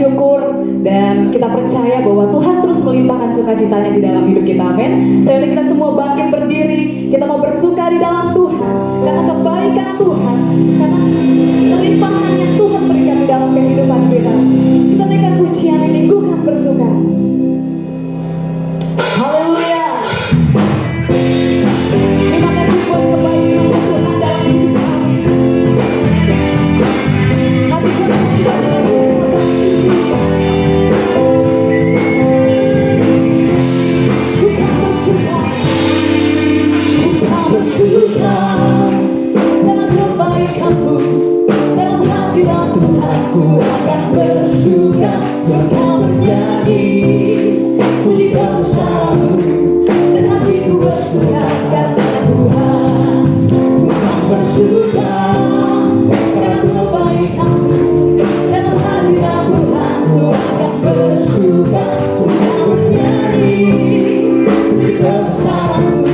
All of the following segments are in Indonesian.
bersyukur dan kita percaya bahwa Tuhan terus melimpahkan sukacitanya di dalam hidup kita. Amin. Saya undang kita semua bangkit berdiri. Kita mau bersuka di dalam Tuhan karena kebaikan Tuhan, karena kelimpahan yang Tuhan berikan di dalam kehidupan kita. Kita naikkan pujian ini, bukan bersuka. Haleluya. Terima kasih buat kebaikan Tuhan dalam hidup kami. Hati bersuka dalam kebaikan-Mu, dalam hadirat Tuhanku akan bersuka, akan bernyanyi puji kebesaran-Mu, dan hatiku bersuka karena Tuhan. Ku akan bersuka dalam kebaikan-Mu, dalam hadirat Tuhanku akan bersuka, akan bernyanyi puji kebesaran-Mu.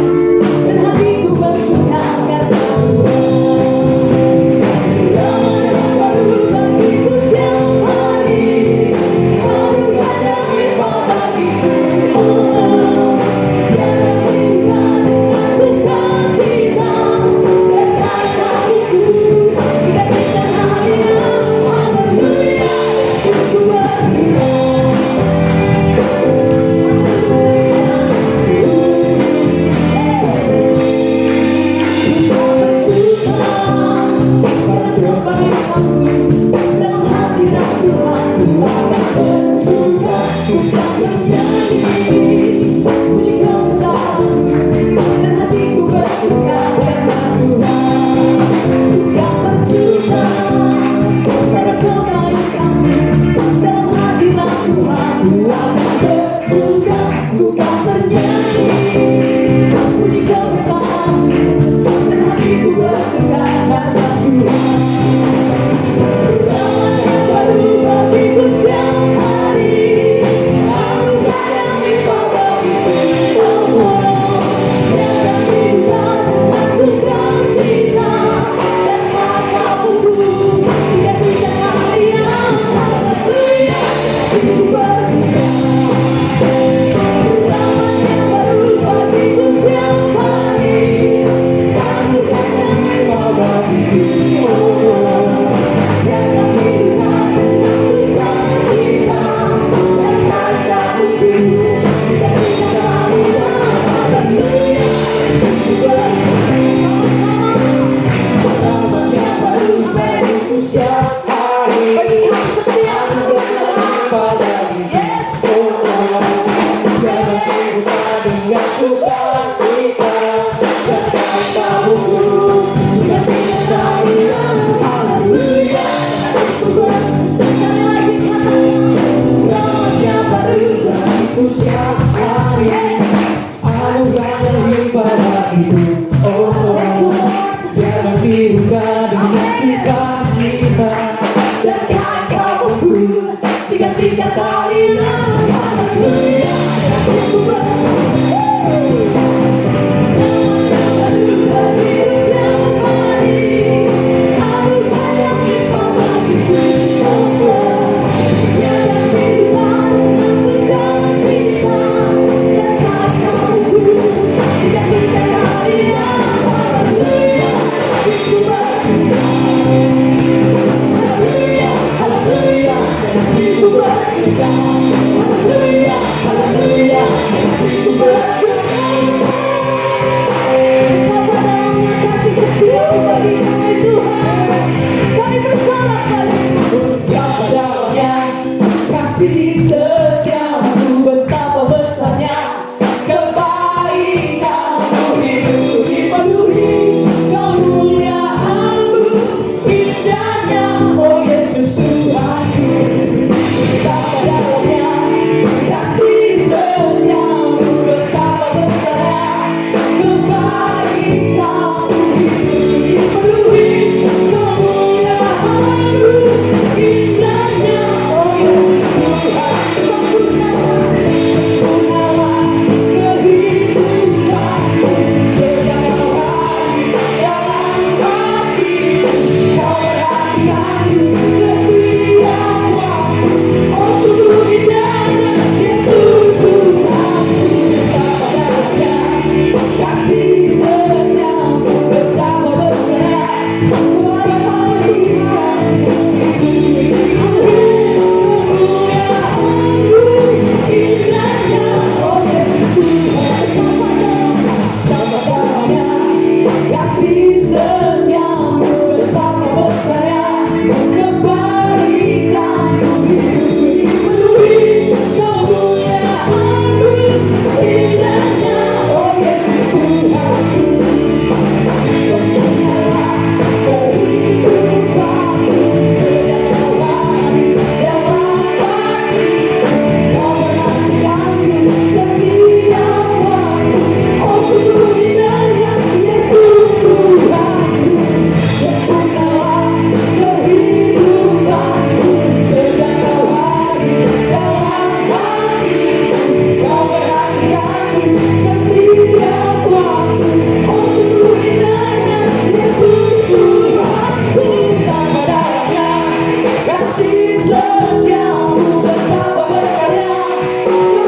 Setiamu betapa berkarya,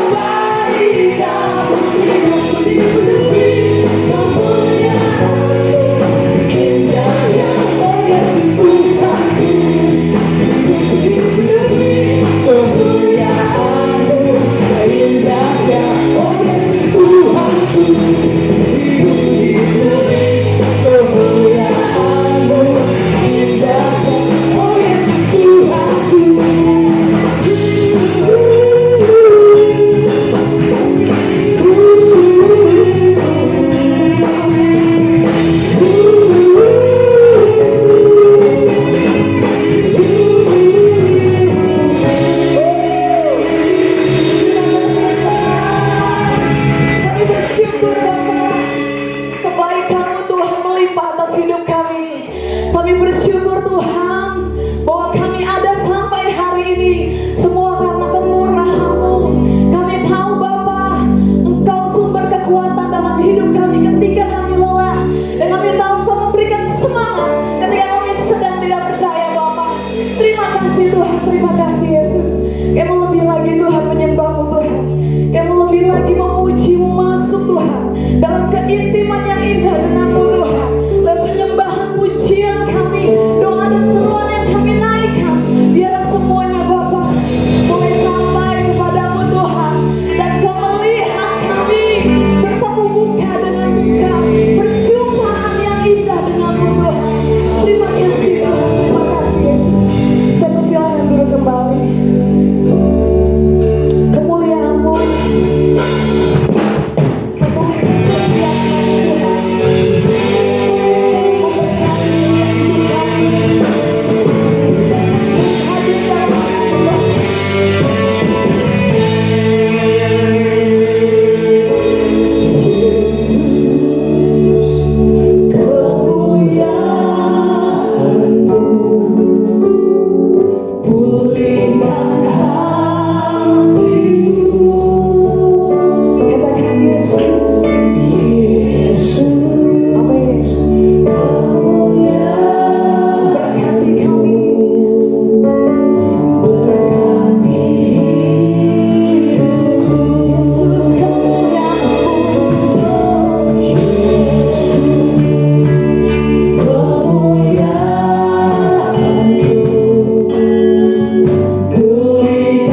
kebaikanmu hidupku dipenuhi, kemuliaan-Mu indah ya, oh Yesus Tuhanku. Hidupku dipenuhi, kemuliaan-Mu indah ya, oh Yesus Tuhanku. Hidupku dipenuhi, kemuliaan-Mu indah ya, oh Yesus Tuhanku. Kami bersyukur Bapa, kebaikan-Mu Tuhan melimpah atas hidup kami. Kami bersyukur Tuhan bahwa kami ada sampai hari ini semua karena kemurahan-Mu. Kami tahu Bapa, Engkau sumber kekuatan dalam hidup kami ketika kami lelah, dan kami tahu Engkau memberikan semangat ketika kami sedang tidak percaya Bapa. Terima kasih Tuhan, terima kasih Yesus. Kami mau lebih lagi Tuhan menyembah-Mu Tuhan. Kami mau lebih lagi memuji-Mu, masuk Tuhan dalam keintiman yang indah dengan-Mu Tuhan. Dan penyembahan pujian kami, doa dan seruan yang kami naikkan, biarlah semuanya Bapa boleh sampai kepada-Mu Tuhan. Dan Kau melihat kami bertemu muka dengan muka, perjumpaan yang indah dengan-Mu Tuhan. Terima kasih Tuhan, terima kasih Yesus. Saya persilakan duduk kembali. Kemuliaan-Mu, pulihkan hatiku. Katakan Yesus, Yesus, amin. Berkati kami, berkati hidupku. Yesus, kemuliaan-Mu, Yesus, kemuliaan-Mu. Pulihkan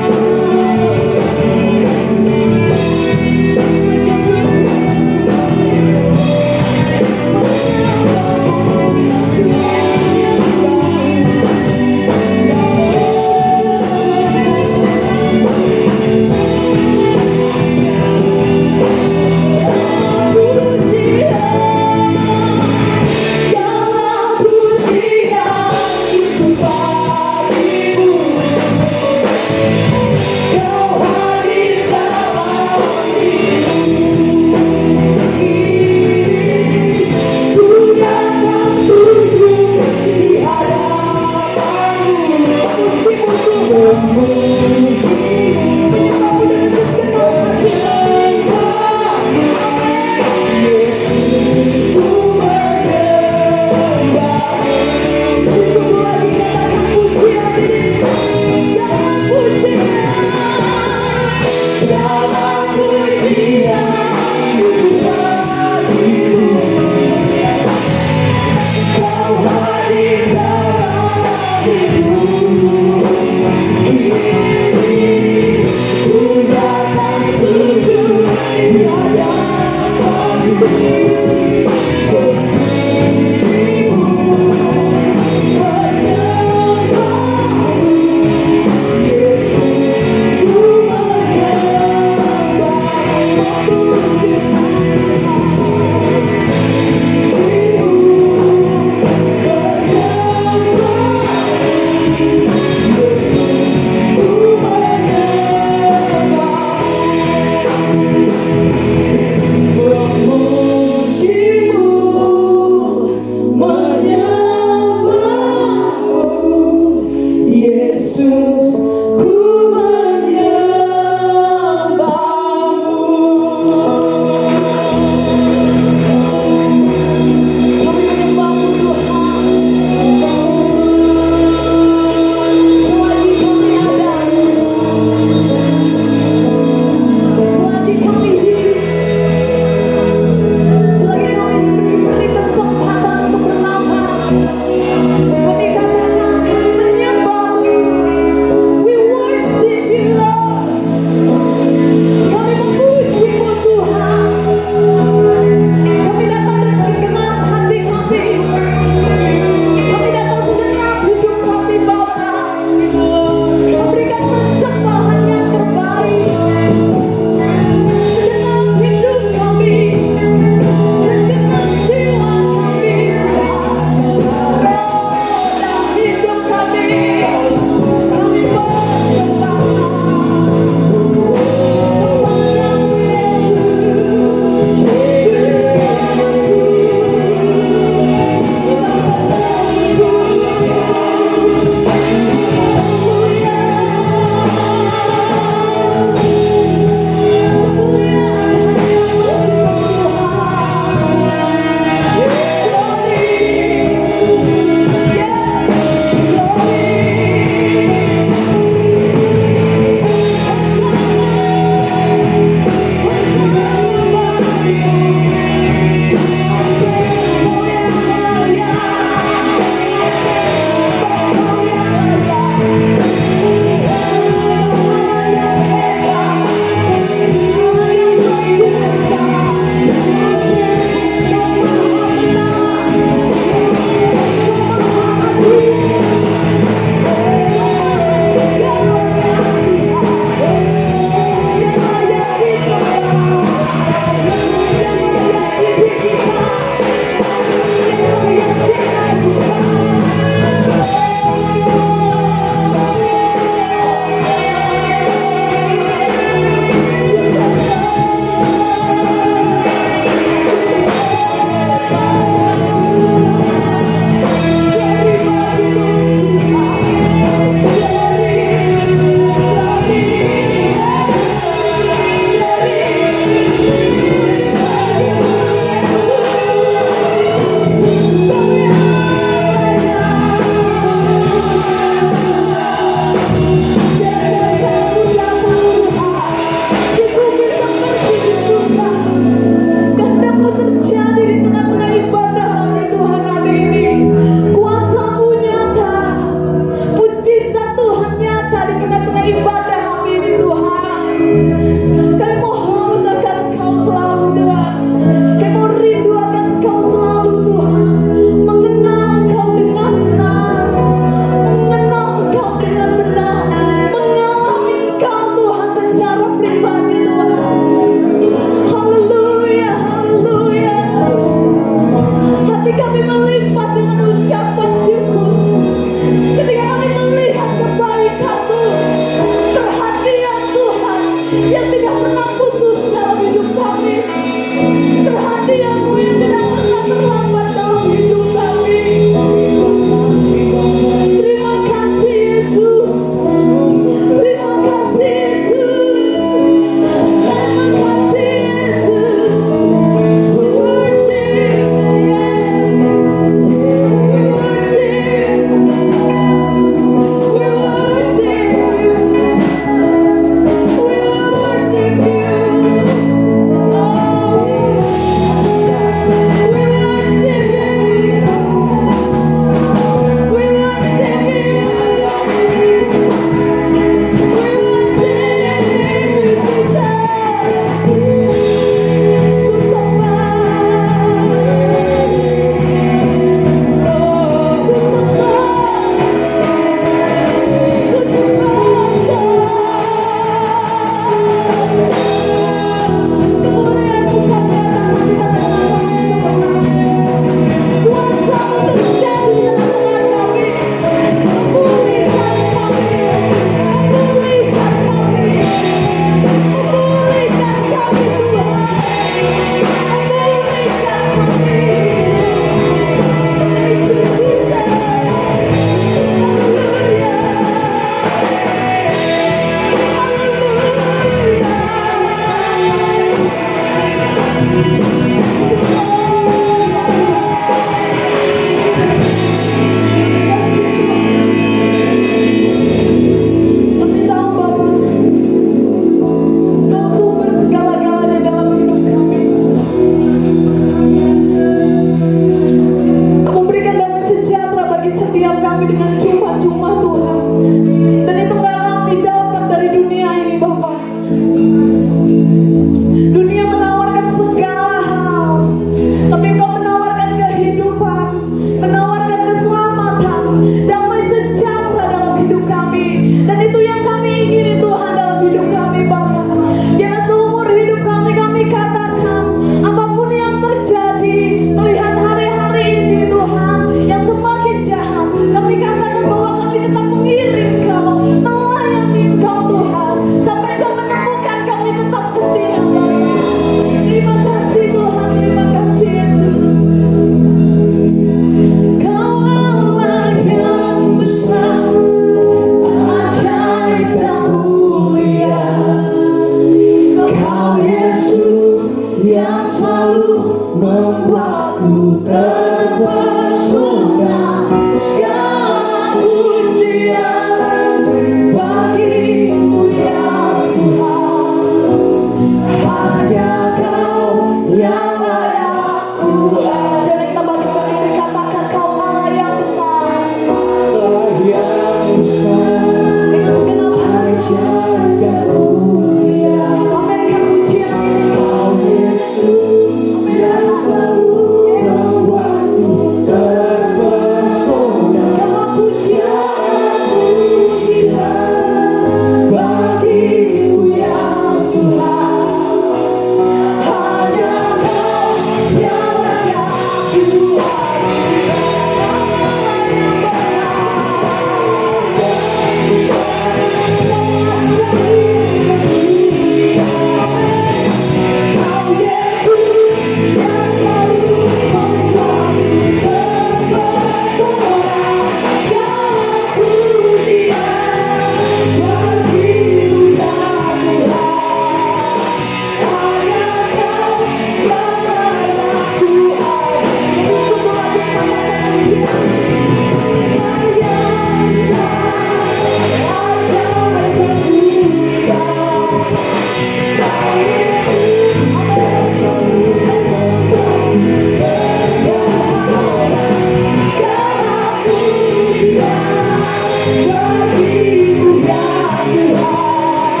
bagimu ya Tuhan.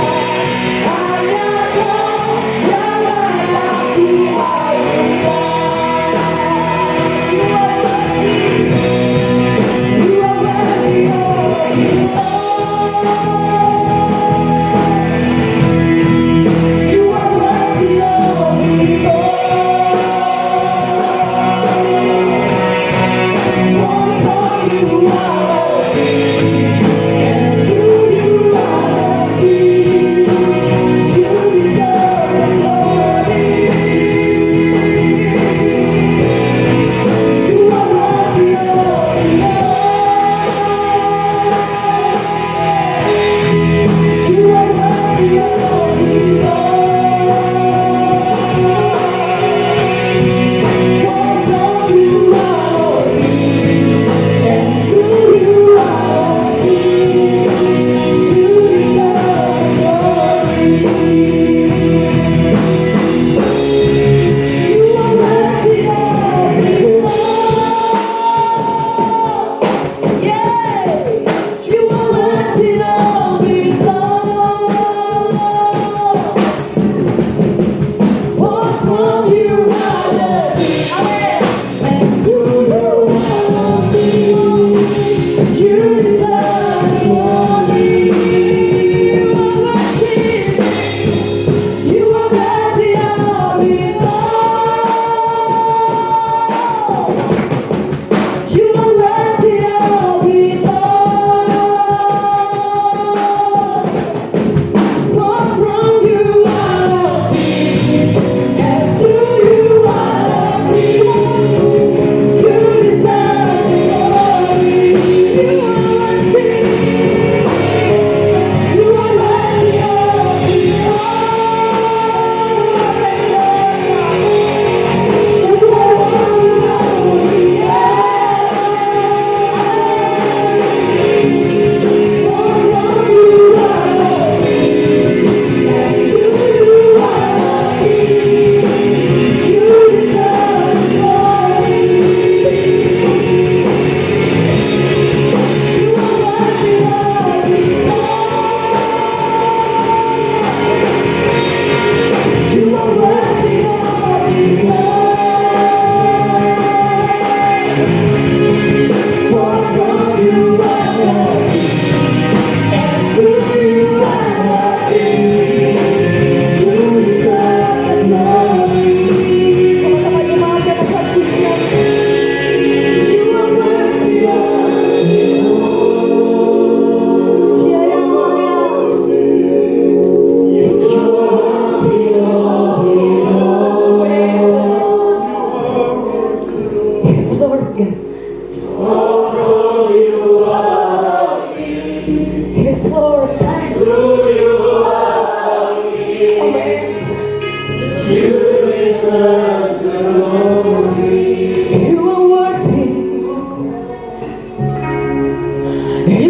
Hanya Kau yang layak diadukan.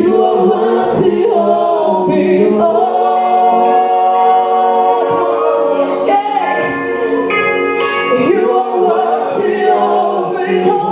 You are worthy of it all. You are worthy of it all.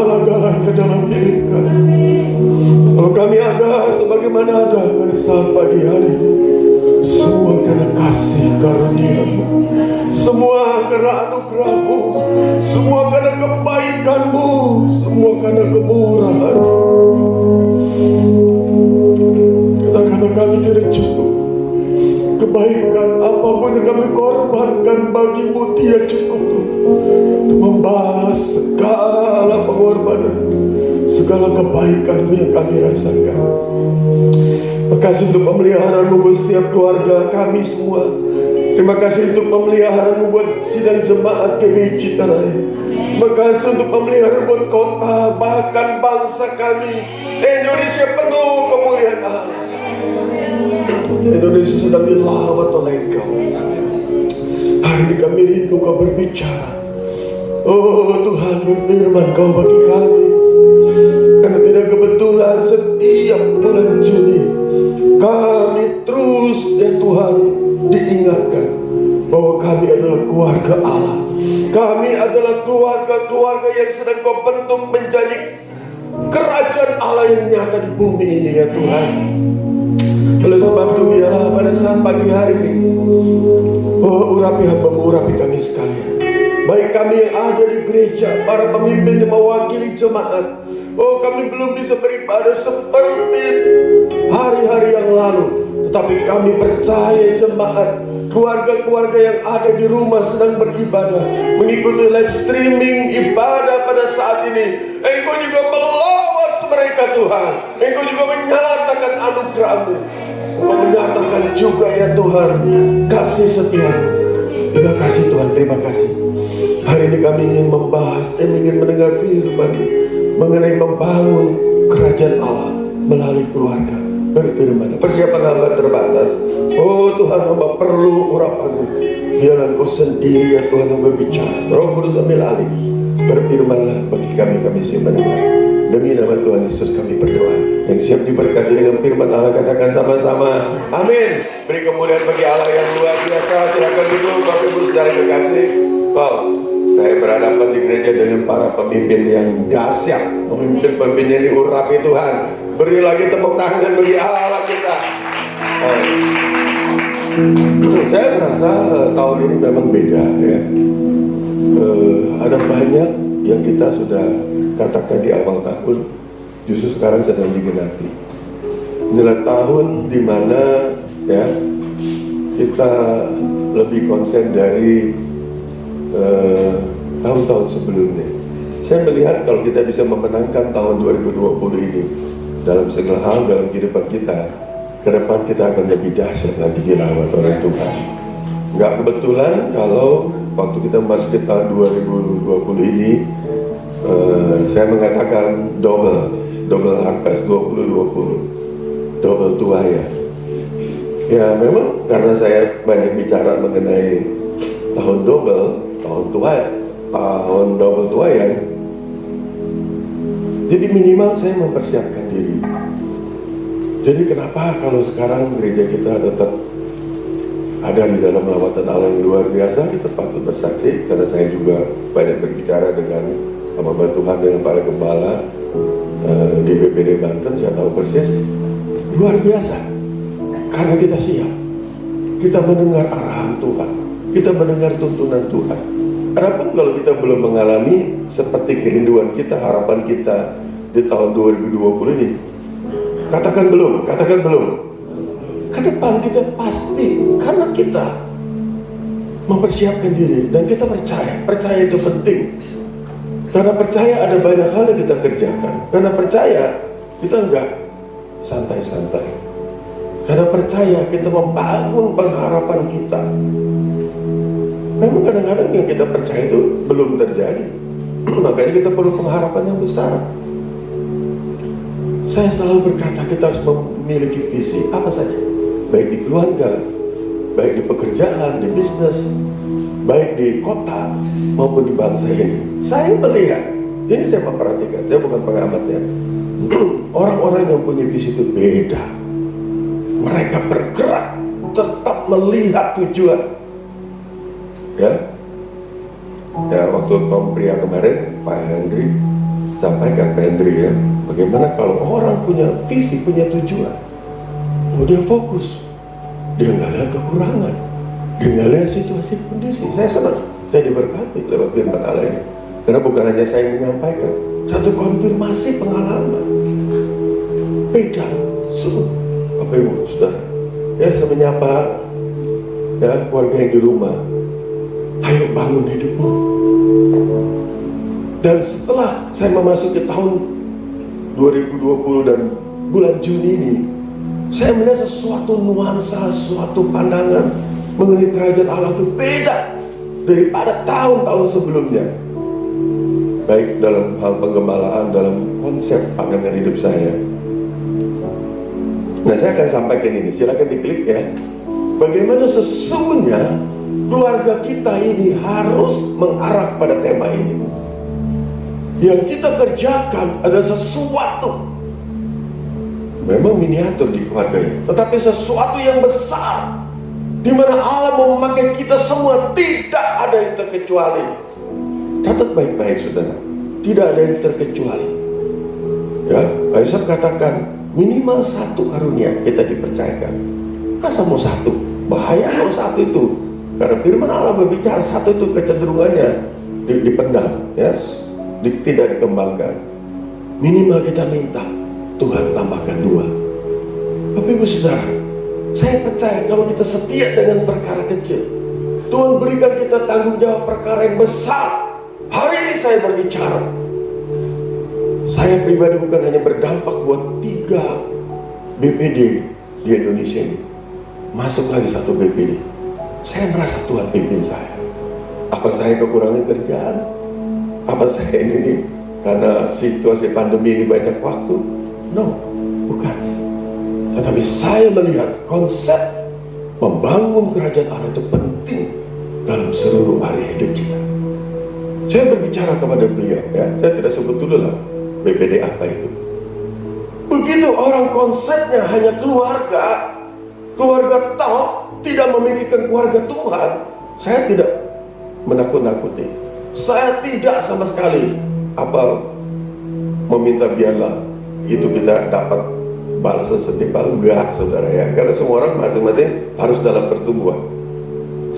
segala-galanya dalam hidup kami. Kalau kami ada sebagaimana ada pada saat pagi hari, semua karena kasih karunia-Mu, semua karena anugerah-Mu, semua karena kebaikan-Mu, semua karena kemurahan-Mu. Kata-kata kami tidak cukup. Kebaikan apapun yang kami korbankan bagi-Mu tidak cukup untuk membalas segala pengorbanan, segala kebaikan-Mu yang kami rasakan. Terima kasih untuk pemeliharaan-Mu buat setiap keluarga kami semua. Terima kasih untuk pemeliharaan-Mu buat sidang jemaat GBI Citaraya. Terima kasih untuk pemeliharaan buat kota, bahkan bangsa kami. Indonesia penuh kemuliaan Allah. Indonesia sedang dilawat oleh Engkau. Hari ini kami rindu Kau berbicara. Oh Tuhan, berfirman Kau bagi kami. Karena tidak kebetulan setiap bulan Juni kami terus ya Tuhan diingatkan bahwa kami adalah keluarga Allah. Kami adalah keluarga-keluarga yang sedang Kau bentuk menjadi kerajaan Allah yang nyata di bumi ini ya Tuhan. Oleh sebab itu biarlah pada saat pagi hari ini, oh urapi hamba-Mu, urapi kami sekalian. Baik kami yang ada di gereja, para pemimpin yang mewakili jemaat. Oh kami belum bisa beribadah seperti hari-hari yang lalu, tetapi kami percaya jemaat, keluarga-keluarga yang ada di rumah sedang beribadah, mengikuti live streaming ibadah pada saat ini. Engkau juga melawat mereka Tuhan. Engkau juga menyatakan anugerah-Mu. Engkau menyatakan juga ya Tuhan kasih setia-Mu. Terima kasih Tuhan, terima kasih. Hari ini kami ingin membahas dan ingin mendengar firman mengenai membangun kerajaan Allah melalui keluarga. Berfirman, persiapan hamba terbatas. Oh Tuhan, hamba perlu urapan-Mu. Biarlah Kau sendiri ya Tuhan yang berbicara. Roh Kudus ambil alih. Berfirmanlah bagi kami siap mendengar. Demi nama Tuhan Yesus kami berdoa. Yang siap diberkati dengan firman Allah katakan sama-sama amin. Beri kemuliaan bagi Allah yang luar biasa. Silakan duduk Bapak Ibu saudara kekasih. Wow, saya berhadapan di gereja dengan para pemimpin yang dahsyat. Pemimpin-pemimpin yang diurapi Tuhan. Beri lagi tepuk tangan bagi Allah kita. Saya merasa tahun ini memang beda ya. Ada banyak yang kita sudah katakan di awal tahun, justru sekarang sedang digenapi. Inilah tahun dimana ya kita lebih konsen dari tahun-tahun sebelumnya. Saya melihat kalau kita bisa memenangkan tahun 2020 ini dalam segala hal dalam kehidupan kita, ke depan kita akan lebih dahsyat lagi dilawat oleh Tuhan. Nggak kebetulan kalau waktu kita masuk ke tahun 2020 ini, saya mengatakan double angka 2020, double tua ya. Ya memang karena saya banyak bicara mengenai tahun double tua ya. Jadi minimal saya mempersiapkan diri. Jadi kenapa kalau sekarang gereja kita tetap ada di dalam lawatan Allah yang luar biasa, kita patut bersaksi karena saya juga banyak berbicara dengan hamba Tuhan dengan para gembala di BPD Banten. Saya tahu persis luar biasa karena kita siap, kita mendengar arahan Tuhan, kita mendengar tuntunan Tuhan. Adapun kalau kita belum mengalami seperti kerinduan kita, harapan kita di tahun 2020 ini, katakan belum. Ke depan kita pasti, karena kita mempersiapkan diri dan kita percaya itu penting. Karena percaya ada banyak hal yang kita kerjakan. Karena percaya kita enggak santai-santai. Karena percaya kita membangun pengharapan kita. Memang kadang-kadang yang kita percaya itu belum terjadi. Makanya kita perlu pengharapan yang besar. Saya selalu berkata kita harus memiliki visi apa saja, baik di keluarga, baik di pekerjaan, di bisnis, baik di kota maupun di bangsa ini. Saya melihat, ini saya memperhatikan, saya bukan pengamatnya. Orang-orang yang punya visi itu beda. Mereka bergerak, tetap melihat tujuan. Ya, waktu Kompria kemarin, Pak Henry sampaikan Pak Hendri ya, bagaimana kalau orang punya visi, punya tujuan, dia fokus, dia nggak lihat kekurangan, dia nggak lihat situasi kondisi. Saya senang, saya diberkati lewat firman Allah ini, karena bukan hanya saya menyampaikan, satu konfirmasi pengalaman beda. Bapak Ibu Saudara, ya saya menyapa ya keluarga yang di rumah, ayo bangun hidupmu. Dan setelah saya memasuki tahun 2020 dan bulan Juni ini, saya melihat sesuatu nuansa, suatu pandangan mengenai kerajaan Allah itu beda daripada tahun-tahun sebelumnya. Baik dalam hal penggembalaan, dalam konsep pandangan hidup saya. Nah, saya akan sampaikan ini, silakan diklik ya. Bagaimana sesungguhnya keluarga kita ini harus mengarah pada tema ini. Yang kita kerjakan ada sesuatu memang miniatur di keluarga ini, tetapi sesuatu yang besar, di mana Allah mau memakai kita semua. Tidak ada yang terkecuali. Catat baik-baik saudara, tidak ada yang terkecuali. Ya, Aisyah katakan minimal satu karunia kita dipercayakan. Masa mau satu? Bahaya kalau satu itu, karena firman Allah berbicara satu itu kecenderungannya dipendam, ya, tidak dikembangkan. Minimal kita minta Tuhan tambahkan 2. Bapak Ibu Saudara, saya percaya kalau kita setia dengan perkara kecil, Tuhan berikan kita tanggung jawab perkara yang besar. Hari ini saya berbicara, saya pribadi bukan hanya berdampak buat 3 BPD di Indonesia ini, masuk lagi 1 BPD. Saya merasa Tuhan pimpin saya. Apa saya kekurangan kerjaan? Apa saya ini karena situasi pandemi ini banyak waktu? No, bukan. Tetapi saya melihat konsep membangun kerajaan Allah itu penting dalam seluruh area hidup kita. Saya berbicara kepada beliau, ya, saya tidak sebut dulu lah BPD apa itu. Begitu orang konsepnya hanya keluarga toh, tidak memikirkan keluarga Tuhan, saya tidak menakut-nakuti. Saya tidak sama sekali meminta biarlah itu kita dapat balasan setimpal. Enggak saudara ya, karena semua orang masing-masing harus dalam pertumbuhan.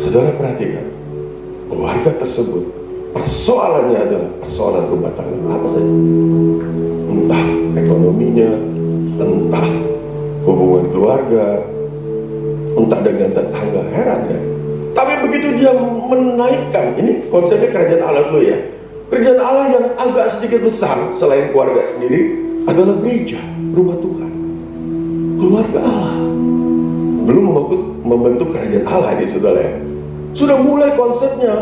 Saudara perhatikan, keluarga tersebut persoalannya adalah persoalan rumah tangga apa saja, entah ekonominya, entah hubungan keluarga, entah dengan tetangga. Heran ya. Tapi begitu dia menaikkan, ini konsepnya kerajaan Allah dulu ya. Kerajaan Allah yang agak sedikit besar selain keluarga sendiri adalah gereja, rumah Tuhan, keluarga Allah. Belum membentuk kerajaan Allah ini saudara ya. Sudah mulai konsepnya,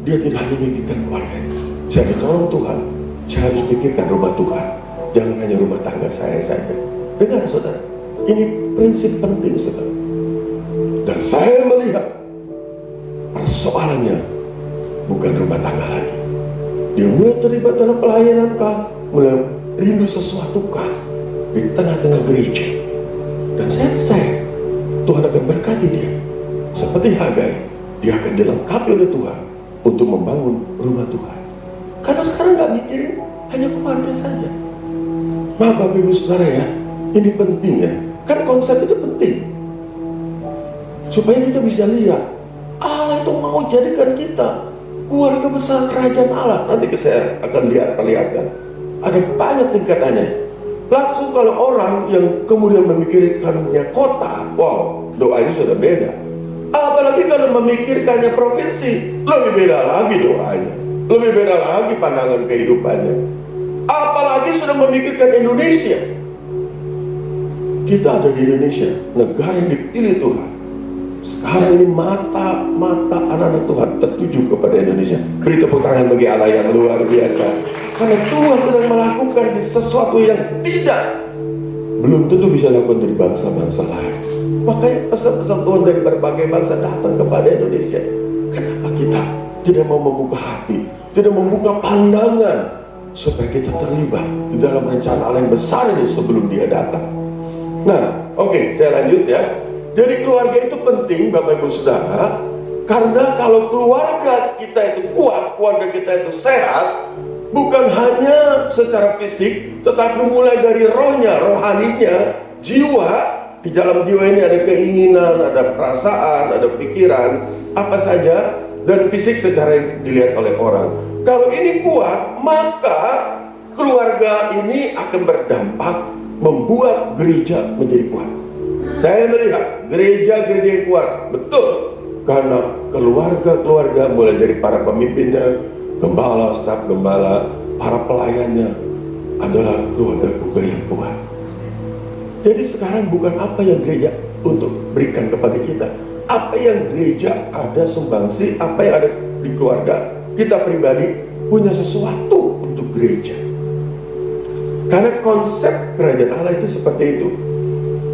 dia tidak hanya memikirkan keluarga. Saya ditolong Tuhan, saya harus pikirkan rumah Tuhan. Jangan hanya rumah tangga saya. Dengar saudara, ini prinsip penting saudara. Dan saya melihat persoalannya bukan rumah tangga lagi. Dia mulai terlibat dalam pelayanan kah, mulai rindu sesuatu kah di tengah-tengah gereja. Dan saya percaya Tuhan akan berkati dia. Seperti Hagai, dia akan dilengkapi oleh Tuhan untuk membangun rumah Tuhan. Karena sekarang gak mikirin hanya keluarga saja. Maaf Bapak Ibu Saudara ya, ini penting ya. Kan konsep itu penting, supaya kita bisa lihat Allah itu mau jadikan kita keluarga besar kerajaan Allah. Nanti saya akan perlihatkan. Ada banyak tingkatannya. Langsung kalau orang yang kemudian memikirkannya kota, wow, doanya sudah beda. Apalagi kalau memikirkannya provinsi, lebih beda lagi doanya, lebih beda lagi pandangan kehidupannya. Apalagi sudah memikirkan Indonesia. Kita ada di Indonesia, negara yang dipilih Tuhan. Sekarang ini mata anak-anak Tuhan tertuju kepada Indonesia. Beri tepuk tangan bagi Allah yang luar biasa. Karena Tuhan sedang melakukan sesuatu yang belum tentu bisa dilakukan dari bangsa-bangsa lain. Makanya pesan-pesan Tuhan dari berbagai bangsa datang kepada Indonesia. Kenapa kita tidak mau membuka hati, tidak membuka pandangan, supaya kita terlibat di dalam rencana Allah yang besar ini sebelum dia datang. Nah, oke, saya lanjut ya. Jadi keluarga itu penting Bapak Ibu Saudara, karena kalau keluarga kita itu kuat, keluarga kita itu sehat, bukan hanya secara fisik, tetapi mulai dari rohnya, rohaninya, jiwa. Di dalam jiwa ini ada keinginan, ada perasaan, ada pikiran, apa saja, dan fisik secara dilihat oleh orang. Kalau ini kuat, maka keluarga ini akan berdampak membuat gereja menjadi kuat. Saya melihat gereja-gereja yang kuat, betul, karena keluarga-keluarga mulai dari para pemimpinnya, gembala, staf gembala, para pelayannya adalah keluarga-keluarga yang kuat. Jadi sekarang bukan apa yang gereja untuk berikan kepada kita, apa yang gereja ada sumbangsi, apa yang ada di keluarga kita pribadi punya sesuatu untuk gereja. Karena konsep kerajaan Allah itu seperti itu.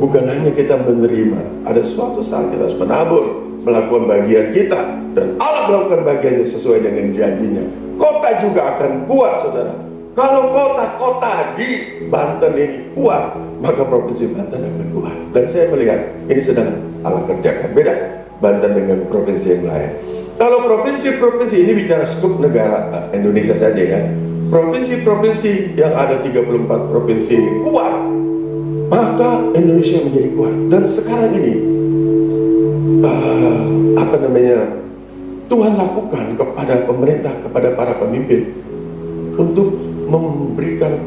Bukan hanya kita menerima, ada suatu saat kita harus menabur, melakukan bagian kita, dan Allah melakukan bagiannya sesuai dengan janjinya. Kota juga akan kuat, saudara. Kalau kota-kota di Banten ini kuat, maka provinsi Banten akan kuat. Dan saya melihat ini sedang Allah kerjakan. Beda Banten dengan provinsi yang lain. Kalau provinsi-provinsi ini bicara skup negara Indonesia saja ya. Provinsi-provinsi yang ada 34 provinsi ini kuat, maka Indonesia menjadi kuat. Dan sekarang ini Tuhan lakukan kepada pemerintah, kepada para pemimpin untuk memberikan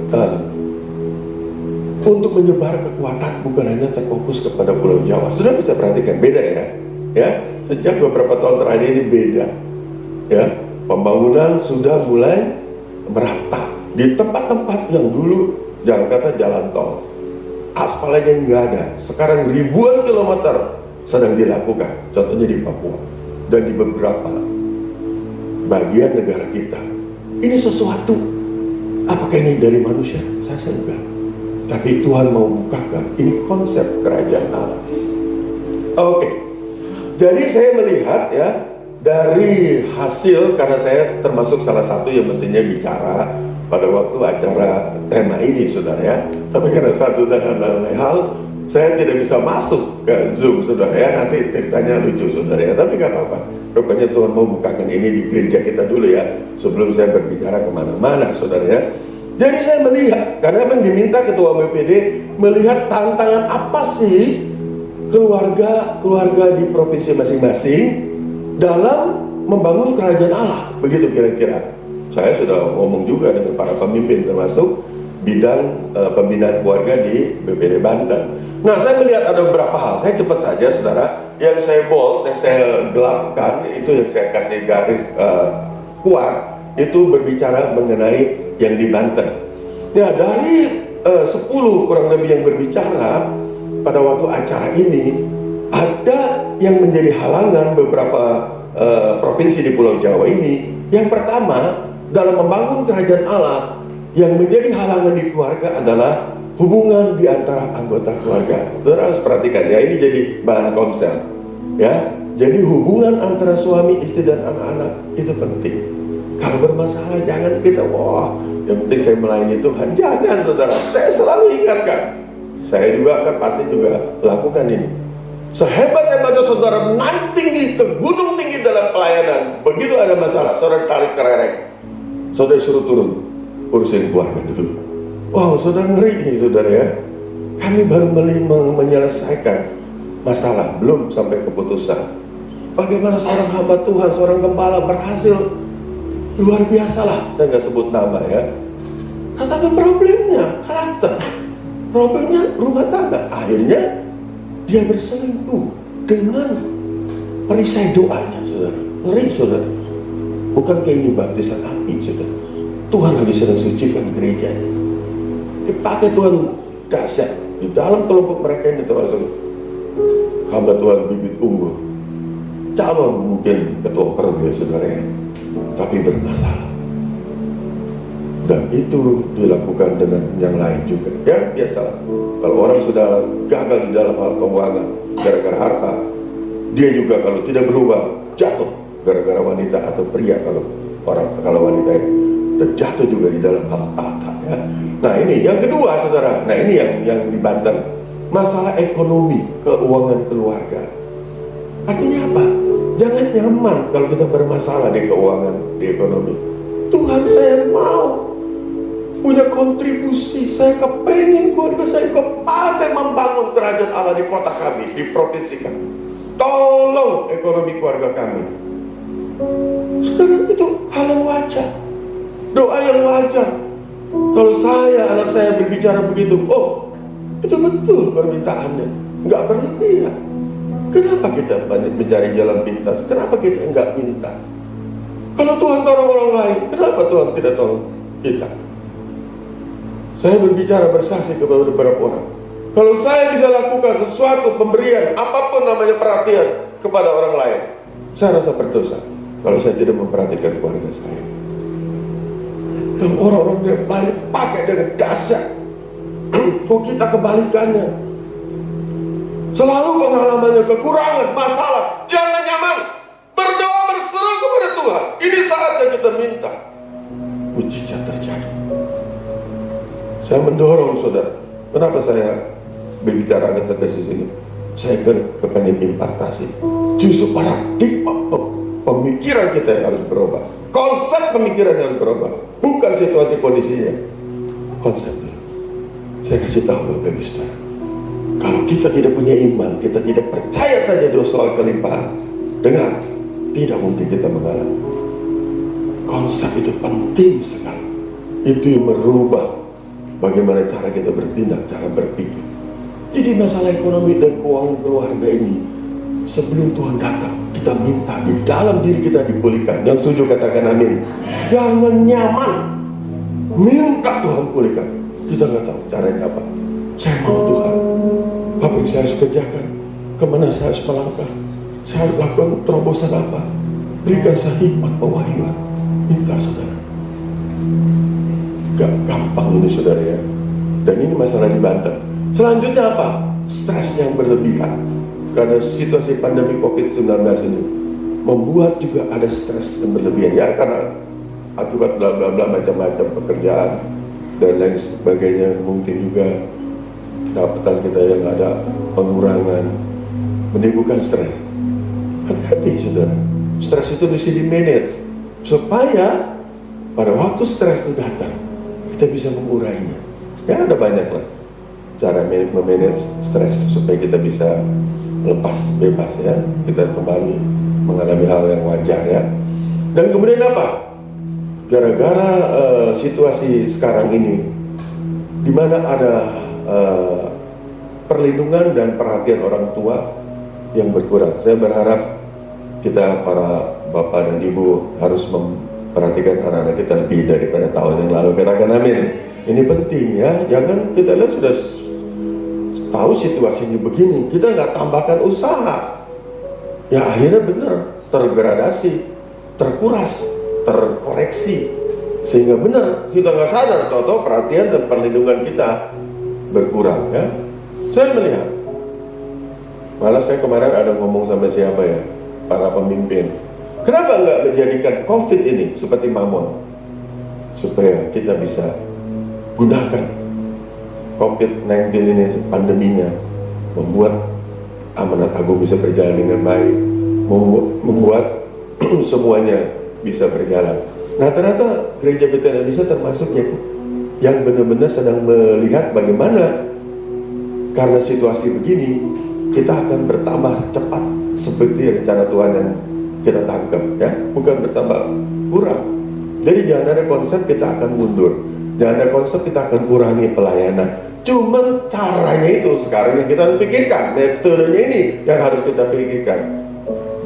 untuk menyebar kekuatan, bukan hanya terfokus kepada Pulau Jawa. Sudah bisa perhatikan beda ya. Sejak beberapa tahun terakhir ini beda. Ya, pembangunan sudah mulai merata di tempat-tempat yang dulu jangan kata jalan tol, aspal aja nggak ada. Sekarang ribuan kilometer sedang dilakukan. Contohnya di Papua dan di beberapa bagian negara kita. Ini sesuatu. Apakah ini dari manusia? Saya enggak. Tapi Tuhan mau bukakan. Ini konsep kerajaan Allah. Oke. Jadi saya melihat ya dari hasil, karena saya termasuk salah satu yang mestinya bicara pada waktu acara tema ini, saudara ya. Tapi karena satu dan lain hal, saya tidak bisa masuk ke Zoom, saudara ya. Nanti ceritanya lucu, saudara ya. Tapi nggak apa-apa. Rupanya Tuhan mau bukakan ini di gereja kita dulu ya, sebelum saya berbicara kemana-mana, saudara ya. Jadi saya melihat, karena memang diminta Ketua BPD melihat tantangan apa sih keluarga di provinsi masing-masing dalam membangun kerajaan Allah. Begitu kira-kira. Saya sudah ngomong juga dengan para pemimpin, termasuk bidang pembinaan keluarga di BPD Banten. Nah, saya melihat ada beberapa hal. Saya cepat saja, saudara. Yang saya bold, yang saya gelapkan, itu yang saya kasih garis kuat, itu berbicara mengenai yang di Banten. Ya, dari 10 kurang lebih yang berbicara pada waktu acara ini, ada yang menjadi halangan beberapa provinsi di Pulau Jawa ini. Yang pertama, dalam membangun kerajaan Allah, yang menjadi halangan di keluarga adalah hubungan di antara anggota keluarga. Saudara harus perhatikan ya, ini jadi bahan komsel ya. Jadi hubungan antara suami, istri dan anak-anak itu penting. Kalau bermasalah jangan kita yang penting saya melayani Tuhan. Jangan, saudara. Saya selalu ingatkan. Saya juga akan pasti juga lakukan ini. Sehebat-hebatnya saudara naik tinggi ke gunung tinggi dalam pelayanan, begitu ada masalah, saudara tarik kererek, saudara suruh turun, urusin keluarga dulu. Wow, saudara ngeri nih, saudara ya. Kami baru menyelesaikan masalah, belum sampai keputusan. Bagaimana seorang hamba Tuhan, seorang gembala berhasil luar biasa lah. Saya nggak sebut nama ya. Tapi problemnya karakter, problemnya rumah tangga. Akhirnya dia berselingkuh dengan perisai doanya, saudara. Ngeri, saudara. Bukan kayak ini baptisan api, saudara. Tuhan lagi sedang sucikan gerejanya. Dipakai Tuhan dahsyat di dalam kelompok mereka ini, termasuk hamba Tuhan bibit unggul, calon mungkin ketua perwira, saudara ya, tapi bermasalah. Dan itu dilakukan dengan yang lain juga. Ya biasalah, kalau orang sudah gagal di dalam hal keuangan gara-gara harta, dia juga kalau tidak berubah jatuh gara-gara wanita atau pria. Kalau wanita ini jatuh juga di dalam hal harta ya. Nah ini yang kedua, saudara. Nah ini yang di Banten, masalah ekonomi, keuangan keluarga. Artinya apa? Jangan nyaman kalau kita bermasalah di keuangan, di ekonomi. Tuhan, saya mau punya kontribusi. Saya kepengen keluarga saya kepakai membangun kerajaan Allah di kota kami, di provinsi kami. Tolong ekonomi keluarga kami. Saudara, itu hal yang wajar, doa yang wajar. Kalau anak saya berbicara begitu, oh itu betul permintaannya, nggak berlebihan. Kenapa kita banyak mencari jalan pintas? Kenapa kita nggak minta? Kalau Tuhan tolong orang lain, kenapa Tuhan tidak tolong kita? Saya berbicara bersaksi kepada beberapa orang. Kalau saya bisa lakukan sesuatu pemberian, apapun namanya perhatian kepada orang lain, saya rasa berdosa kalau saya tidak memperhatikan keluarga saya. Dan orang-orang yang lain pakai dengan dahsyat, kok kita kebalikannya. Selalu pengalamannya kekurangan, masalah, jangan nyaman. Berdoa berseru kepada Tuhan. Ini saatnya kita minta. Mujizat terjadi. Saya mendorong saudara. Kenapa saya berbicara agak tegas di sini? Saya kepengen impartasi. Justru paradigma pemikiran kita yang harus berubah. Konsep pemikiran yang harus berubah. Bukan situasi kondisinya. Konsepnya. Saya kasih tahu Bapak Ibu Saudara. Kalau kita tidak punya iman, kita tidak percaya saja soal kelimpahan. Dengar, tidak mungkin kita mengalami. Konsep itu penting sekali. Itu yang merubah bagaimana cara kita bertindak, cara berpikir. Jadi masalah ekonomi dan keuangan keluarga ini, sebelum Tuhan datang, kita minta di dalam diri kita dipulihkan. Yang setuju katakan amin. Jangan nyaman, minta Tuhan pulihkan. Kita nggak tahu caranya apa. Saya mau Tuhan, apa yang saya harus kerjakan, kemana saya harus melangkah, saya harus lakukan terobosan apa. Berikan saya hikmat, pewahyuan. Minta saudara. Gak gampang ini saudara ya. Dan ini masalah di Banten. Selanjutnya apa? Stres yang berlebihan. Karena situasi pandemi COVID-19 ini membuat juga ada stres yang berlebihan. Ya karena akibat bla bla bla macam-macam pekerjaan dan lain sebagainya, mungkin juga pendapatan kita yang ada pengurangan, menimbulkan stres. Hati-hati saudara. Stres itu bisa di-manage supaya pada waktu stres itu datang kita bisa mengurainya. Ya ada banyak lah cara memanage stres supaya kita bisa lepas, bebas ya. Kita kembali mengalami hal yang wajar ya. Dan kemudian apa? Gara-gara situasi sekarang ini, di mana ada perlindungan dan perhatian orang tua yang berkurang. Saya berharap kita para bapak dan ibu harus memperhatikan anak-anak kita lebih daripada tahun yang lalu. Katakan amin. Ini penting ya. Jangan kita lihat sudah tahu situasinya begini, kita nggak tambahkan usaha. Ya akhirnya benar tergradasi, terkuras, terkoreksi, sehingga benar kita nggak sadar tahu-tahu perhatian dan perlindungan kita berkurang ya. Saya melihat, malah saya kemarin ada ngomong sama siapa ya, para pemimpin, kenapa nggak menjadikan COVID ini seperti mamon, supaya kita bisa gunakan COVID-19 ini, pandeminya, membuat amanat agung bisa berjalan dengan baik, membuat semuanya bisa berjalan. Nah ternyata gereja Bethel Indonesia termasuk yang benar-benar sedang melihat bagaimana karena situasi begini kita akan bertambah cepat seperti rencana Tuhan yang kita tangkap ya, bukan bertambah kurang. Jadi jangan ada konsep kita akan mundur, jangan ada konsep kita akan kurangi pelayanan. Cuman caranya itu sekarang yang kita harus pikirkan, metodenya ini yang harus kita pikirkan.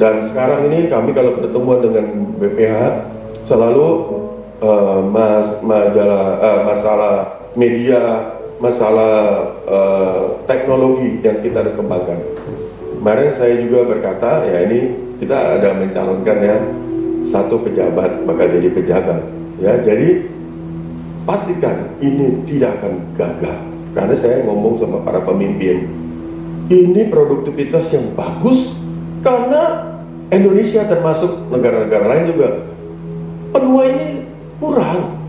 Dan sekarang ini kami kalau bertemu dengan BPH selalu masalah media, masalah teknologi yang kita harus kembangkan. Kemarin saya juga berkata, ya ini kita ada mencalonkan ya satu pejabat bakal jadi pejabat. Ya, jadi pastikan ini tidak akan gagal. Karena saya ngomong sama para pemimpin, ini produktivitas yang bagus karena Indonesia termasuk negara-negara lain juga penuai ini kurang.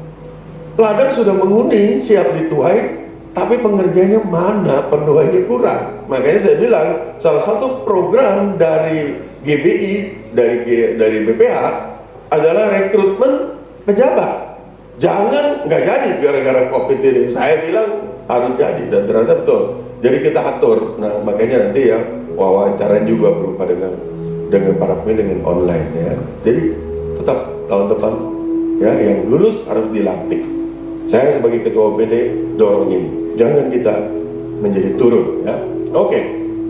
Ladang sudah menguning, siap dituai, tapi pengerjanya mana, penuainya kurang. Makanya saya bilang salah satu program dari GBI, dari BPH adalah rekrutmen pejabat. Jangan nggak jadi gara-gara COVID ini. Saya bilang harus jadi, dan ternyata betul. Jadi kita atur. Nah, makanya nanti ya wawancara juga berupa dengan para pemain dengan online ya. Jadi tetap tahun depan ya yang lulus harus dilantik. Saya sebagai ketua OPD dorongin, jangan kita menjadi turun ya. Oke,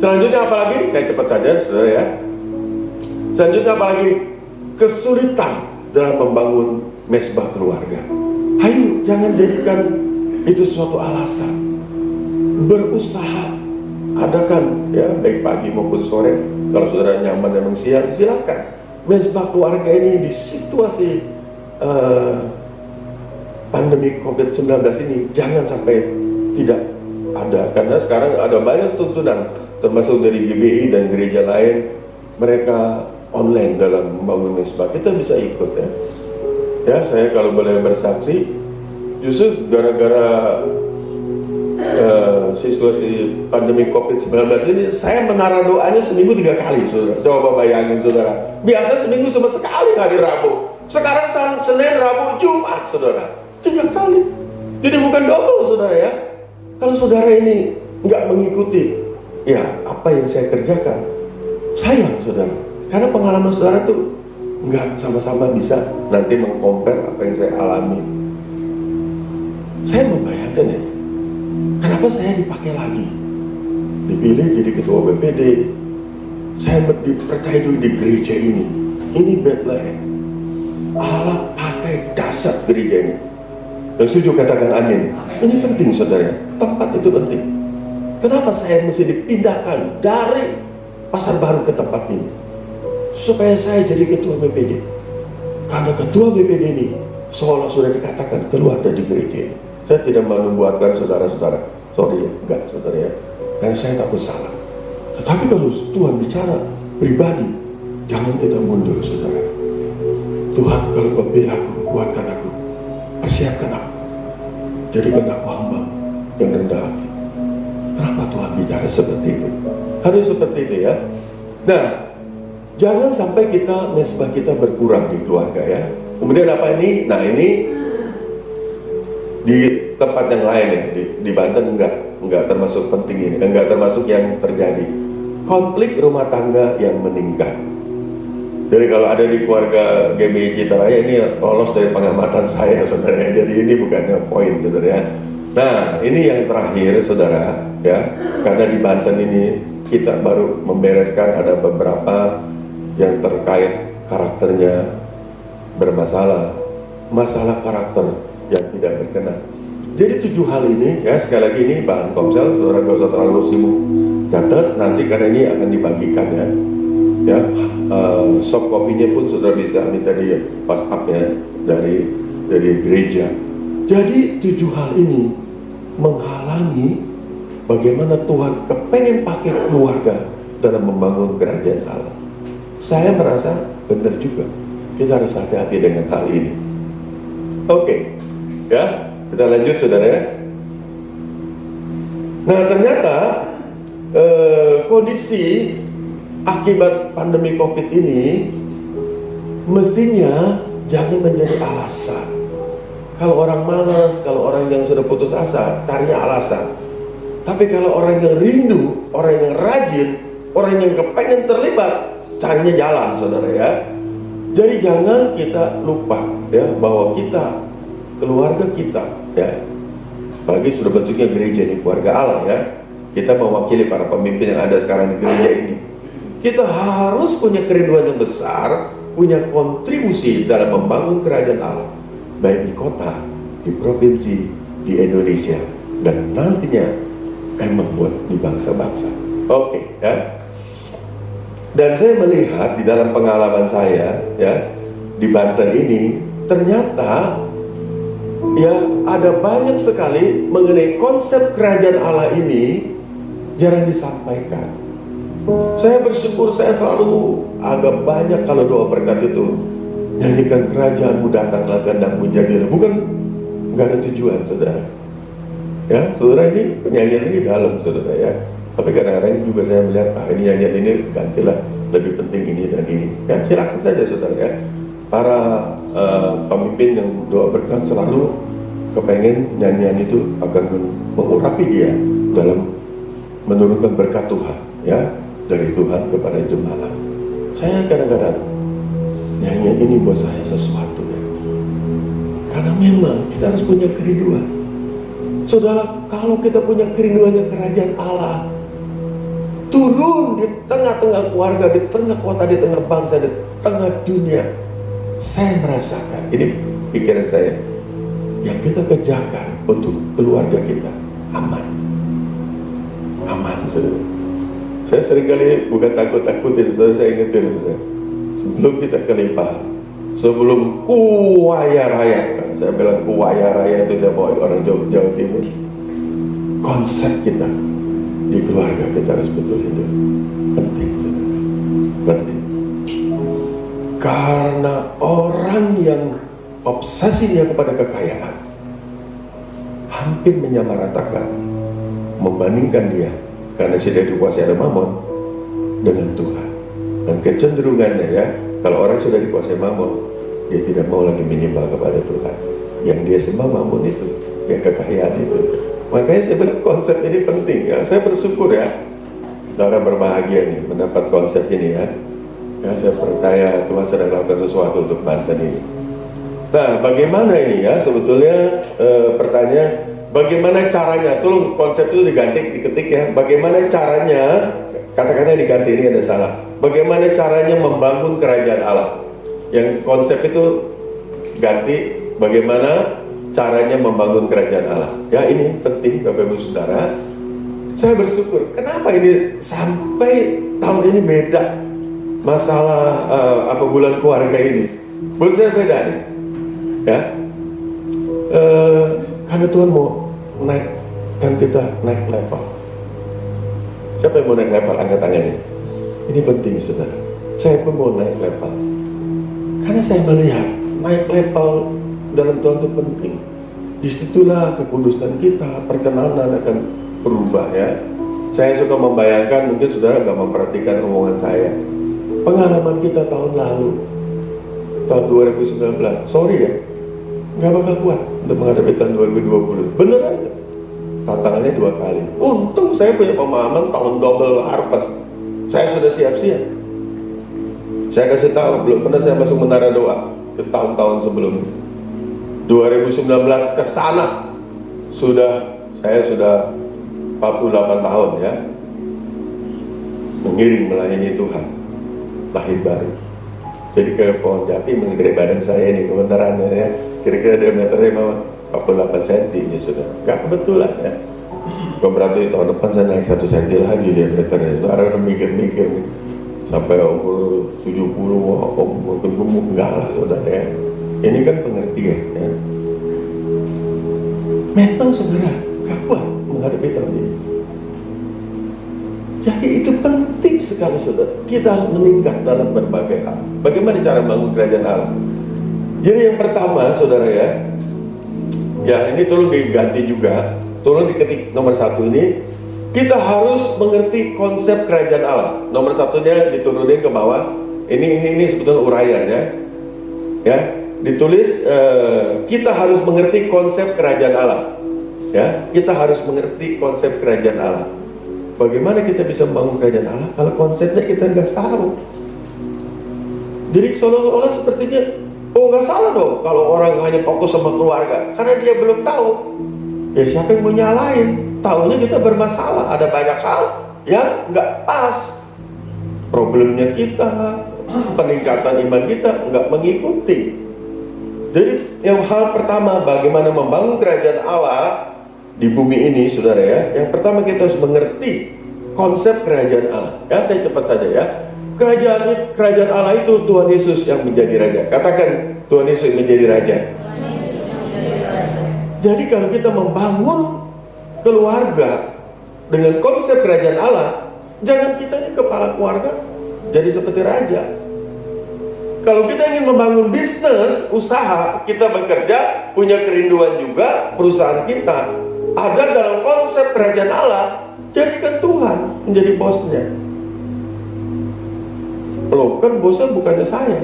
selanjutnya apa lagi? Saya cepat saja saudara ya. Selanjutnya apa lagi? Kesulitan dalam membangun mesbah keluarga. Ayo, jangan jadikan itu suatu alasan. Berusaha, adakan ya, baik pagi maupun sore. Kalau saudara nyaman memang siang, silakan. Mesbah keluarga ini di situasi pandemi COVID-19 ini jangan sampai tidak ada, karena sekarang ada banyak tuntunan termasuk dari GBI dan gereja lain, mereka online dalam membangun mesbah. Kita bisa ikut ya. Ya, saya kalau boleh bersaksi, justru gara-gara situasi pandemi COVID-19 ini, saya menara doanya seminggu 3 kali, saudara. Coba bayangin, saudara. Biasa seminggu cuma sekali hari Rabu. Sekarang Senin, Rabu, Jumat, saudara. 3 kali. Jadi bukan double, saudara ya. Kalau saudara ini nggak mengikuti, ya apa yang saya kerjakan, sayang, saudara. Karena pengalaman saudara tuh nggak sama-sama bisa nanti mengcompare apa yang saya alami. Saya membayangkan ya, kenapa saya dipakai lagi, dipilih jadi ketua BPD, saya dipercaya dulu di gereja ini Bethlehem. Allah pakai dasar gereja ini. Yang setuju katakan amin. Ini penting, saudara. Tempat itu penting. Kenapa saya mesti dipindahkan dari Pasar Baru ke tempat ini? Supaya saya jadi ketua BPD. Karena ketua BPD ini seolah sudah dikatakan keluar dari gereja ini. Saya tidak mau membuatkan saudara-saudara, sorry ya, enggak, saudara ya. Karena saya takut salah. Tetapi kalau Tuhan bicara pribadi, jangan kita mundur, saudara. Tuhan, kalau Kau pilih aku, kuatkan aku, persiapkan aku, jadikan aku hamba yang rendah hati. Kenapa Tuhan bicara seperti itu? Harus seperti itu ya. Nah, jangan sampai mesbah kita berkurang di keluarga ya. Kemudian apa ini? Nah, ini di tempat yang lain ya, di Banten enggak termasuk penting ini, enggak termasuk yang terjadi. Konflik rumah tangga yang meningkat. Jadi kalau ada di keluarga GBI Citra Raya, ini lolos dari pengamatan saya, saudara. Jadi ini bukannya poin, saudara ya. Nah, ini yang terakhir, saudara ya. Karena di Banten ini kita baru membereskan ada beberapa yang terkait karakternya bermasalah, masalah karakter yang tidak berkenan. Jadi 7 hal ini ya, sekali lagi ini bahan komsel, saudara gak usah terlalu sibuk catat, nanti karena ini akan dibagikan ya. Ya, soft copy-nya pun saudara bisa minta di WhatsApp ya dari gereja. Jadi 7 hal ini menghalangi bagaimana Tuhan kepengen pakai keluarga dalam membangun kerajaan Allah. Saya merasa benar juga, kita harus hati-hati dengan hal ini. Oke, ya kita lanjut, saudara ya. Nah, ternyata kondisi akibat pandemi COVID ini mestinya jangan menjadi alasan. Kalau orang malas, kalau orang yang sudah putus asa, carinya alasan. Tapi kalau orang yang rindu, orang yang rajin, orang yang kepengen terlibat, carinya jalan, saudara ya. Jadi jangan kita lupa ya bahwa kita, keluarga kita ya, apalagi sudah bentuknya gereja ini, keluarga Allah ya. Kita mewakili para pemimpin yang ada sekarang di gereja ini. Kita harus punya kerinduan yang besar, punya kontribusi dalam membangun kerajaan Allah, baik di kota, di provinsi, di Indonesia, dan nantinya memang buat di bangsa-bangsa. Oke, ya. Dan saya melihat di dalam pengalaman saya ya di Banten ini, ternyata ya ada banyak sekali mengenai konsep kerajaan Allah ini jarang disampaikan. Saya bersyukur, saya selalu agak banyak kalau doa berkat itu, nyanyikan kerajaanmu datanglah, kehendakmu jadilah. Bukan nggak ada tujuan, saudara. Ya, saudara, ini penyanyian ini dalam, saudara ya. Tapi kadang-kadang juga saya melihat, ini nyanyian ini gantilah, lebih penting ini dan ini. Ya, silakan saja, saudara ya. Para pemimpin yang doa berkat selalu kepengen nyanyian itu akan mengurapi dia dalam menurunkan berkat Tuhan, ya, dari Tuhan kepada jemaat. Saya kadang-kadang nyanyian ini buat saya sesuatu, ya. Karena memang kita harus punya kerinduan. Saudara, kalau kita punya kerinduannya kerajaan Allah, turun di tengah-tengah keluarga, di tengah kota, di tengah bangsa, di tengah dunia. Saya merasakan, ini pikiran saya, yang kita kerjakan untuk keluarga kita aman. Aman, saudara. Saya seringkali bukan takut-takutin, saudara, saya ingetin, saudara. Sebelum kita kelimpahan, sebelum kuaya raya, saya bilang kuaya raya itu saya bawa orang Jawa Timur. Konsep kita di keluarga kita harus betul itu penting, saudara. Penting. Karena orang yang obsesinya kepada kekayaan hampir menyamaratakan, membandingkan dia karena sudah dikuasai oleh Mamon dengan Tuhan. Dan kecenderungannya, ya, kalau orang sudah dikuasai Mamon, dia tidak mau lagi menyembah kepada Tuhan. Yang dia sembah Mamon itu, ya, kekayaan itu. Makanya saya bilang konsep ini penting, ya. Saya bersyukur, ya, saudara berbahagia nih mendapat konsep ini, ya. Ya, saya percaya Tuhan sedang melakukan sesuatu untuk Banten ini. Nah, bagaimana ini, ya, sebetulnya pertanyaan, bagaimana caranya? Tolong konsep itu diganti, diketik, ya. Bagaimana caranya? Kata-kata diganti, ini ada salah. Bagaimana caranya membangun kerajaan Allah? Yang konsep itu ganti, bagaimana caranya membangun kerajaan Allah? Ya, ini penting, Bapak Ibu Saudara. Saya bersyukur. Kenapa ini sampai tahun ini beda? Masalah bulan keluarga ini, buat saya beda nih, ya. Karena Tuhan mau naikkan kita naik level. Siapa yang mau naik level? Angkat tangannya. Ini penting, saudara. Saya pun mau naik level. Karena saya melihat naik level dalam Tuhan itu penting. Disitulah kekudusan kita, perkenanan akan berubah, ya. Saya suka membayangkan, mungkin saudara nggak memperhatikan omongan saya. Pengalaman kita tahun lalu, tahun 2019, sorry, ya, nggak bakal kuat untuk menghadapi tahun 2020. Bener aja, tantangannya 2 kali. Untung saya punya pemahaman tahun double harvest. Saya sudah siap-siap. Saya kasih tahu, belum pernah saya masuk menara doa ke tahun-tahun sebelumnya. 2019 ke sana saya sudah 48 tahun, ya, mengiring melayani Tuhan. Lahir baru. Jadi ke pohon jati masih gede badan saya ini kebenarannya, ya. Kira-kira diameternya memang 48 cm, ya, sudah. Gak kebetulan, ya. Berarti tahun depan saya naik 1 cm lagi diameternya. Saudara udah mikir-mikir nih. Sampai umur 70, umur gemuk, enggak lah, saudara, ya. Ini kan pengertian, ya. Memang saudara gak kuat menghadapi tahun ini. Jadi itu penting sekali, saudara. Kita harus meningkat dalam berbagai hal. Bagaimana cara membangun kerajaan Allah? Jadi yang pertama, saudara, ya, ini tolong diganti juga. Tolong diketik nomor 1 ini. Kita harus mengerti konsep kerajaan Allah. Nomor 1-nya diturunin ke bawah. Ini sebetulnya uraian, ya. Ya, ditulis kita harus mengerti konsep kerajaan Allah. Ya, kita harus mengerti konsep kerajaan Allah. Bagaimana kita bisa membangun kerajaan Allah kalau konsepnya kita nggak tahu? Jadi seolah-olah sepertinya, oh, nggak salah dong kalau orang hanya fokus sama keluarga karena dia belum tahu. Ya, siapa yang mau nyalain? Tahunya kita bermasalah, ada banyak hal yang nggak pas. Problemnya kita, peningkatan iman kita nggak mengikuti. Jadi yang hal pertama, bagaimana membangun kerajaan Allah di bumi ini, saudara, ya. Yang pertama kita harus mengerti konsep kerajaan Allah. Ya, saya cepat saja, ya. Kerajaan Allah itu Tuhan Yesus yang menjadi raja. Katakan, Tuhan Yesus menjadi raja. Jadi kalau kita membangun keluarga dengan konsep kerajaan Allah, jangan kita ini kepala keluarga jadi seperti raja. Kalau kita ingin membangun bisnis, usaha, kita bekerja, punya kerinduan juga, perusahaan kita ada dalam konsep kerajaan Allah, jadikan Tuhan menjadi bosnya. Loh, kan bosnya bukannya saya.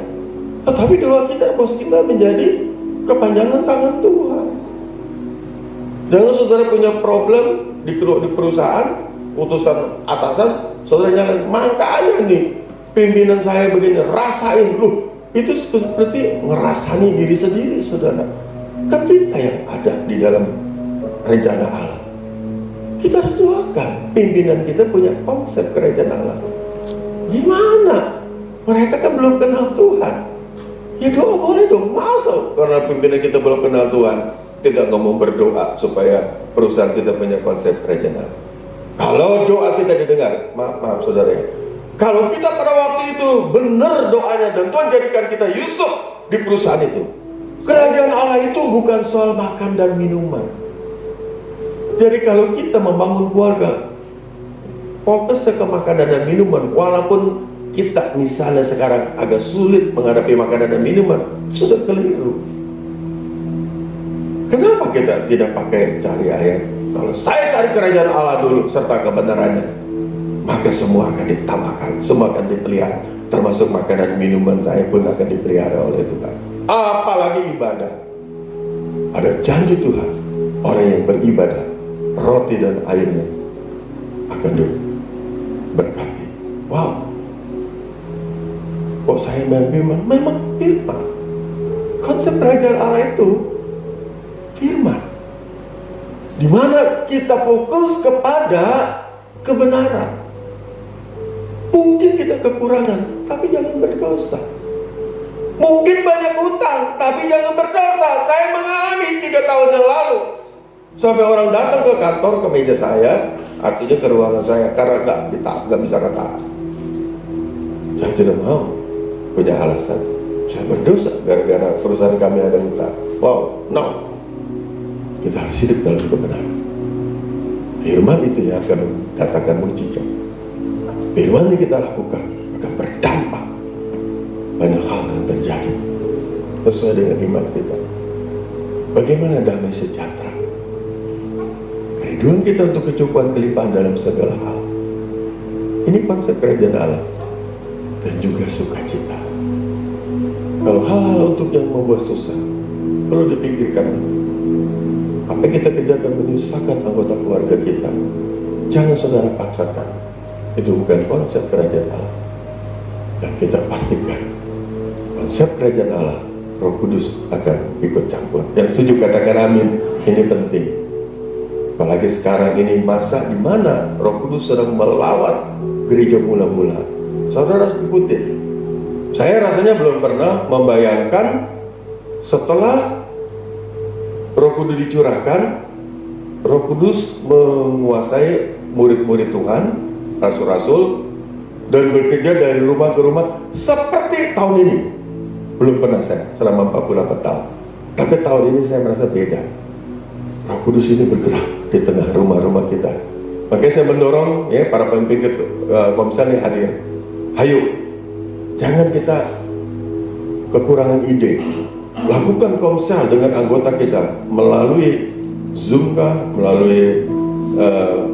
Tetapi doa kita, bos kita menjadi kepanjangan tangan Tuhan. Jangan saudara punya problem di perusahaan, utusan atasan, saudara jangan makanya nih pimpinan saya begini, rasain loh. Itu seperti ngerasani diri sendiri, saudara. Kan kita yang ada di dalam rencana Allah. Kita harus doakan pimpinan kita punya konsep kerajaan Allah. Gimana? Mereka kan belum kenal Tuhan. Ya doa boleh dong, masa karena pimpinan kita belum kenal Tuhan tidak ngomong berdoa supaya perusahaan kita punya konsep kerajaan Allah. Kalau doa kita didengar, maaf saudara ya, kalau kita pada waktu itu benar doanya dan Tuhan jadikan kita Yusuf di perusahaan itu, kerajaan Allah itu bukan soal makan dan minuman. Jadi kalau kita membangun keluarga fokus ke makanan dan minuman, walaupun kita misalnya sekarang agak sulit menghadapi makanan dan minuman, sudah keliru. Kenapa kita tidak pakai cari ayat? Kalau saya cari kerajaan Allah dulu serta kebenarannya, maka semua akan ditambahkan, semua akan dipelihara, termasuk makanan minuman saya pun akan dipelihara oleh Tuhan. Apalagi ibadah. Ada janji Tuhan, orang yang beribadah, roti dan airnya akan diberkati. Wow. Kok saya main firman? Memang firman. Konsep kerajaan Allah itu firman, di mana kita fokus kepada kebenaran. Mungkin kita kekurangan, tapi jangan berdosa. Mungkin banyak hutang, tapi jangan berdosa. Saya mengalami 3 tahun yang lalu, sampai orang datang ke kantor, ke meja saya, artinya ke ruangan saya, karena nggak bisa kata. Saya tidak mau punya alasan saya berdosa gara-gara perusahaan kami ada hutang. Wow, no. Kita harus hidup dalam kebenaran. Firman itu yang akan mendatangkan mujizat. Firman yang kita lakukan akan berdampak. Banyak hal yang terjadi sesuai dengan iman kita. Bagaimana damai sejahtera, kerinduan kita untuk kecukupan kelimpahan dalam segala hal. Ini konsep kerajaan Allah. Dan juga sukacita. Kalau hal-hal untuk yang membuat susah perlu dipikirkan. Apa yang kita kerjakan menyusahkan anggota keluarga kita, jangan saudara paksakan. Itu bukan konsep kerajaan Allah. Dan kita pastikan konsep kerajaan Allah, Roh Kudus akan ikut campur. Yang setuju katakan amin. Ini penting. Apalagi sekarang ini masa di mana Roh Kudus sedang melawat gereja mula-mula. Saudara ikuti. Saya rasanya belum pernah membayangkan setelah Roh Kudus dicurahkan, Roh Kudus menguasai murid-murid Tuhan, rasul-rasul, dan bekerja dari rumah ke rumah seperti tahun ini. Belum pernah saya selama 48 tahun. Tapi tahun ini saya merasa beda. Roh Kudus ini bergerak di tengah rumah-rumah kita. Makanya saya mendorong ya para pemimpin Komsel yang hadir. Ayo, jangan kita kekurangan ide. Lakukan Komsel dengan anggota kita melalui Zoom kah, melalui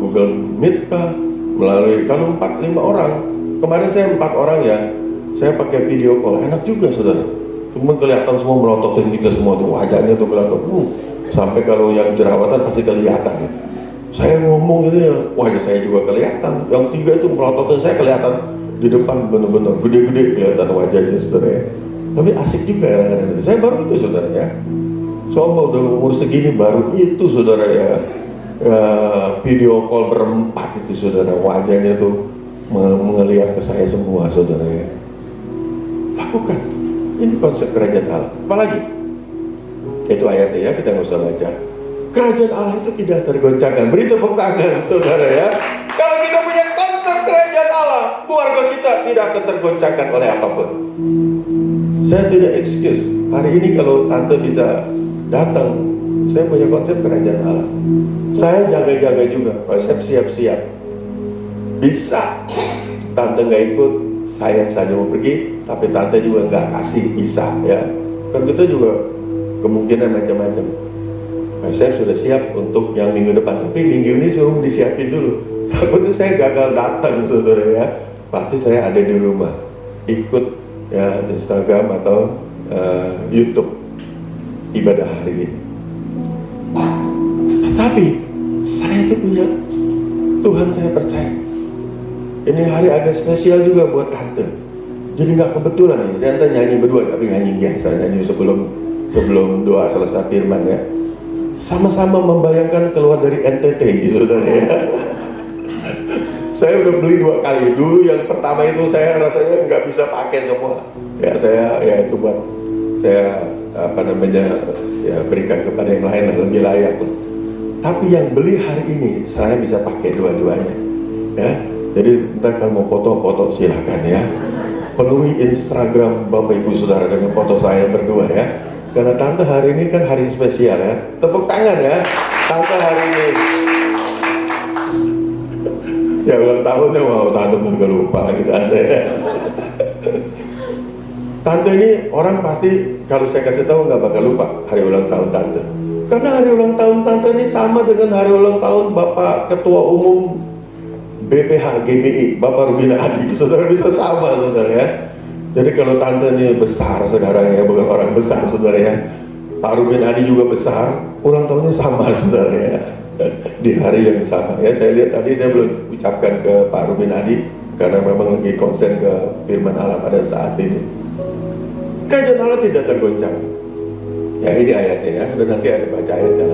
Google Meet kah, melalui kalau 4-5 orang. Kemarin saya 4 orang ya, saya pakai video call. Enak juga saudara. Cuma kelihatan semua melototin kita semua tuh, wajahnya tuh kelihatan. Sampai kalau yang jerawatan pasti kelihatan. Saya ngomong gitu ya, wajah saya juga kelihatan. Yang 3 itu melototin saya kelihatan di depan benar-benar gede-gede kelihatan wajahnya saudara ya. Tapi asik juga ya. Saya baru itu saudara ya. Soalnya udah umur segini baru itu saudara ya. Video call berempat itu saudara, wajahnya tuh mengelihat ke saya semua saudara ya. Lakukan. Ini konsep kerajaan Allah. Apalagi itu ayatnya ya, kita nggak usah baca. Kerajaan Allah itu tidak tergoncangkan. Beri tepuk tangan saudara ya. Kalau kita punya konsep kerajaan Allah, keluarga kita tidak akan tergoncangkan oleh apapun. Saya tidak excuse. Hari ini kalau tante bisa datang, saya punya konsep kerajaan Allah. Saya jaga-jaga juga, konsep siap-siap. Bisa tante nggak ikut, saya saja mau pergi, tapi tante juga nggak kasih, bisa ya. Kan kita juga kemungkinan macam-macam. Saya sudah siap untuk yang minggu depan, tapi minggu ini suruh disiapin dulu. Takutnya saya gagal datang saudara ya. Pasti saya ada di rumah, ikut ya Instagram atau YouTube ibadah hari ini. Tetapi saya itu punya Tuhan, saya percaya ini hari agak spesial juga buat tante. Jadi nggak kebetulan nih, saya nyanyi berdua, tapi nyanyi biasa, nyanyi sebelum doa selesai firman ya. Sama-sama membayangkan keluar dari NTT gitu saudara ya. Saya udah beli 2 kali. Dulu yang pertama itu saya rasanya nggak bisa pakai semua. Ya saya ya itu buat saya ya berikan kepada yang lain yang lebih layak lah. Tapi yang beli hari ini saya bisa pakai dua-duanya. Ya. Jadi ntar kalau mau foto-foto silakan ya. Penuhi Instagram Bapak Ibu Saudara dengan foto saya berdua ya. Karena tante hari ini kan hari spesial ya. Tepuk tangan ya. Tante hari ini. Ya ulang tahunnya mau tante juga lupa gitu tante ya. Tante ini orang pasti kalau saya kasih tahu nggak bakal lupa hari ulang tahun tante. Karena hari ulang tahun tante ini sama dengan hari ulang tahun Bapak Ketua Umum BPH GBI, Bapak Rubina Adi. Saudara bisa sama saudara ya. Jadi kalau tante ini besar saudaranya, bukan orang besar saudara ya. Pak Rubin Adi juga besar, ulang tahunnya sama saudara ya. Di hari yang sama ya. Saya lihat tadi saya belum ucapkan ke Pak Rubin Adi karena memang lagi konsen ke firman Allah pada saat ini. Kerajaan Allah tidak tergoncang. Ya ini ayatnya ya, dan nanti ada baca ayatnya.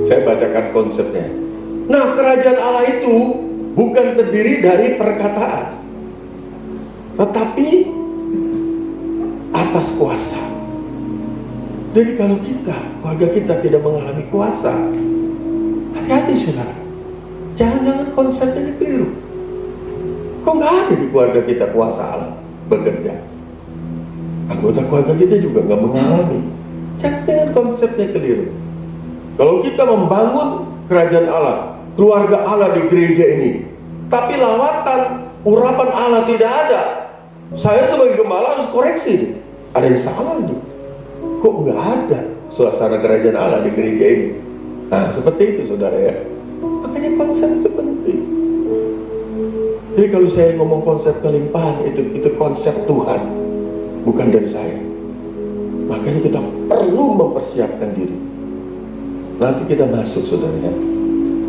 Saya bacakan konsepnya. Nah, kerajaan Allah itu bukan terdiri dari perkataan, tetapi atas kuasa. Jadi kalau keluarga kita tidak mengalami kuasa, hati-hati saudara. Jangan konsepnya keliru. Kok nggak ada di keluarga kita kuasa Allah bekerja? Anggota keluarga kita juga nggak mengalami. Jangan konsepnya keliru. Kalau kita membangun kerajaan Allah, keluarga Allah di gereja ini, tapi lawatan, urapan Allah tidak ada, saya sebagai gembala harus koreksi. Ada yang salah nih. Kok nggak ada suasana kerajaan Allah di gereja ini? Nah, seperti itu saudara ya. Makanya konsep itu penting. Jadi kalau saya ngomong konsep kelimpahan, itu konsep Tuhan, bukan dari saya. Makanya kita perlu mempersiapkan diri. Nanti kita masuk saudara ya.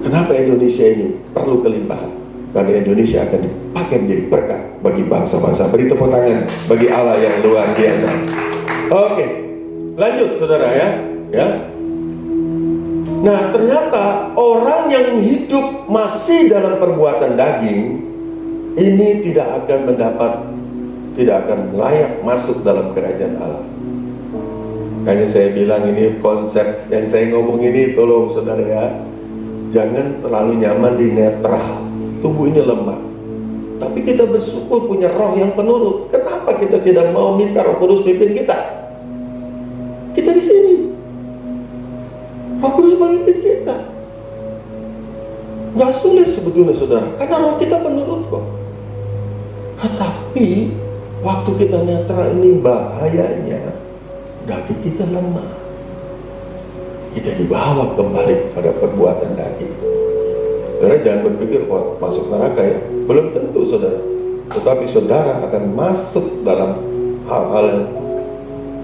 Kenapa Indonesia ini perlu kelimpahan? Karena Indonesia akan dipakai menjadi berkat bagi bangsa-bangsa. Beri tepuk tangan bagi Allah yang luar biasa. Oke, lanjut saudara ya. Nah, ternyata orang yang hidup masih dalam perbuatan daging ini tidak akan layak masuk dalam kerajaan Allah. Makanya saya bilang ini konsep yang saya ngomong ini, tolong saudara ya, jangan terlalu nyaman di netral. Tubuh ini lemah, tapi kita bersyukur punya roh yang penurut. Kenapa kita tidak mau minta Roh Kudus pimpin kita? Kita di sini, Roh Kudus memimpin kita. Gak sulit sebetulnya saudara, karena roh kita penurut kok. Tetapi waktu kita netral ini bahayanya daging kita lemah. Kita dibawa kembali kepada perbuatan daging. Saudara jangan berpikir masuk neraka ya. Belum tentu saudara. Tetapi saudara akan masuk dalam hal-hal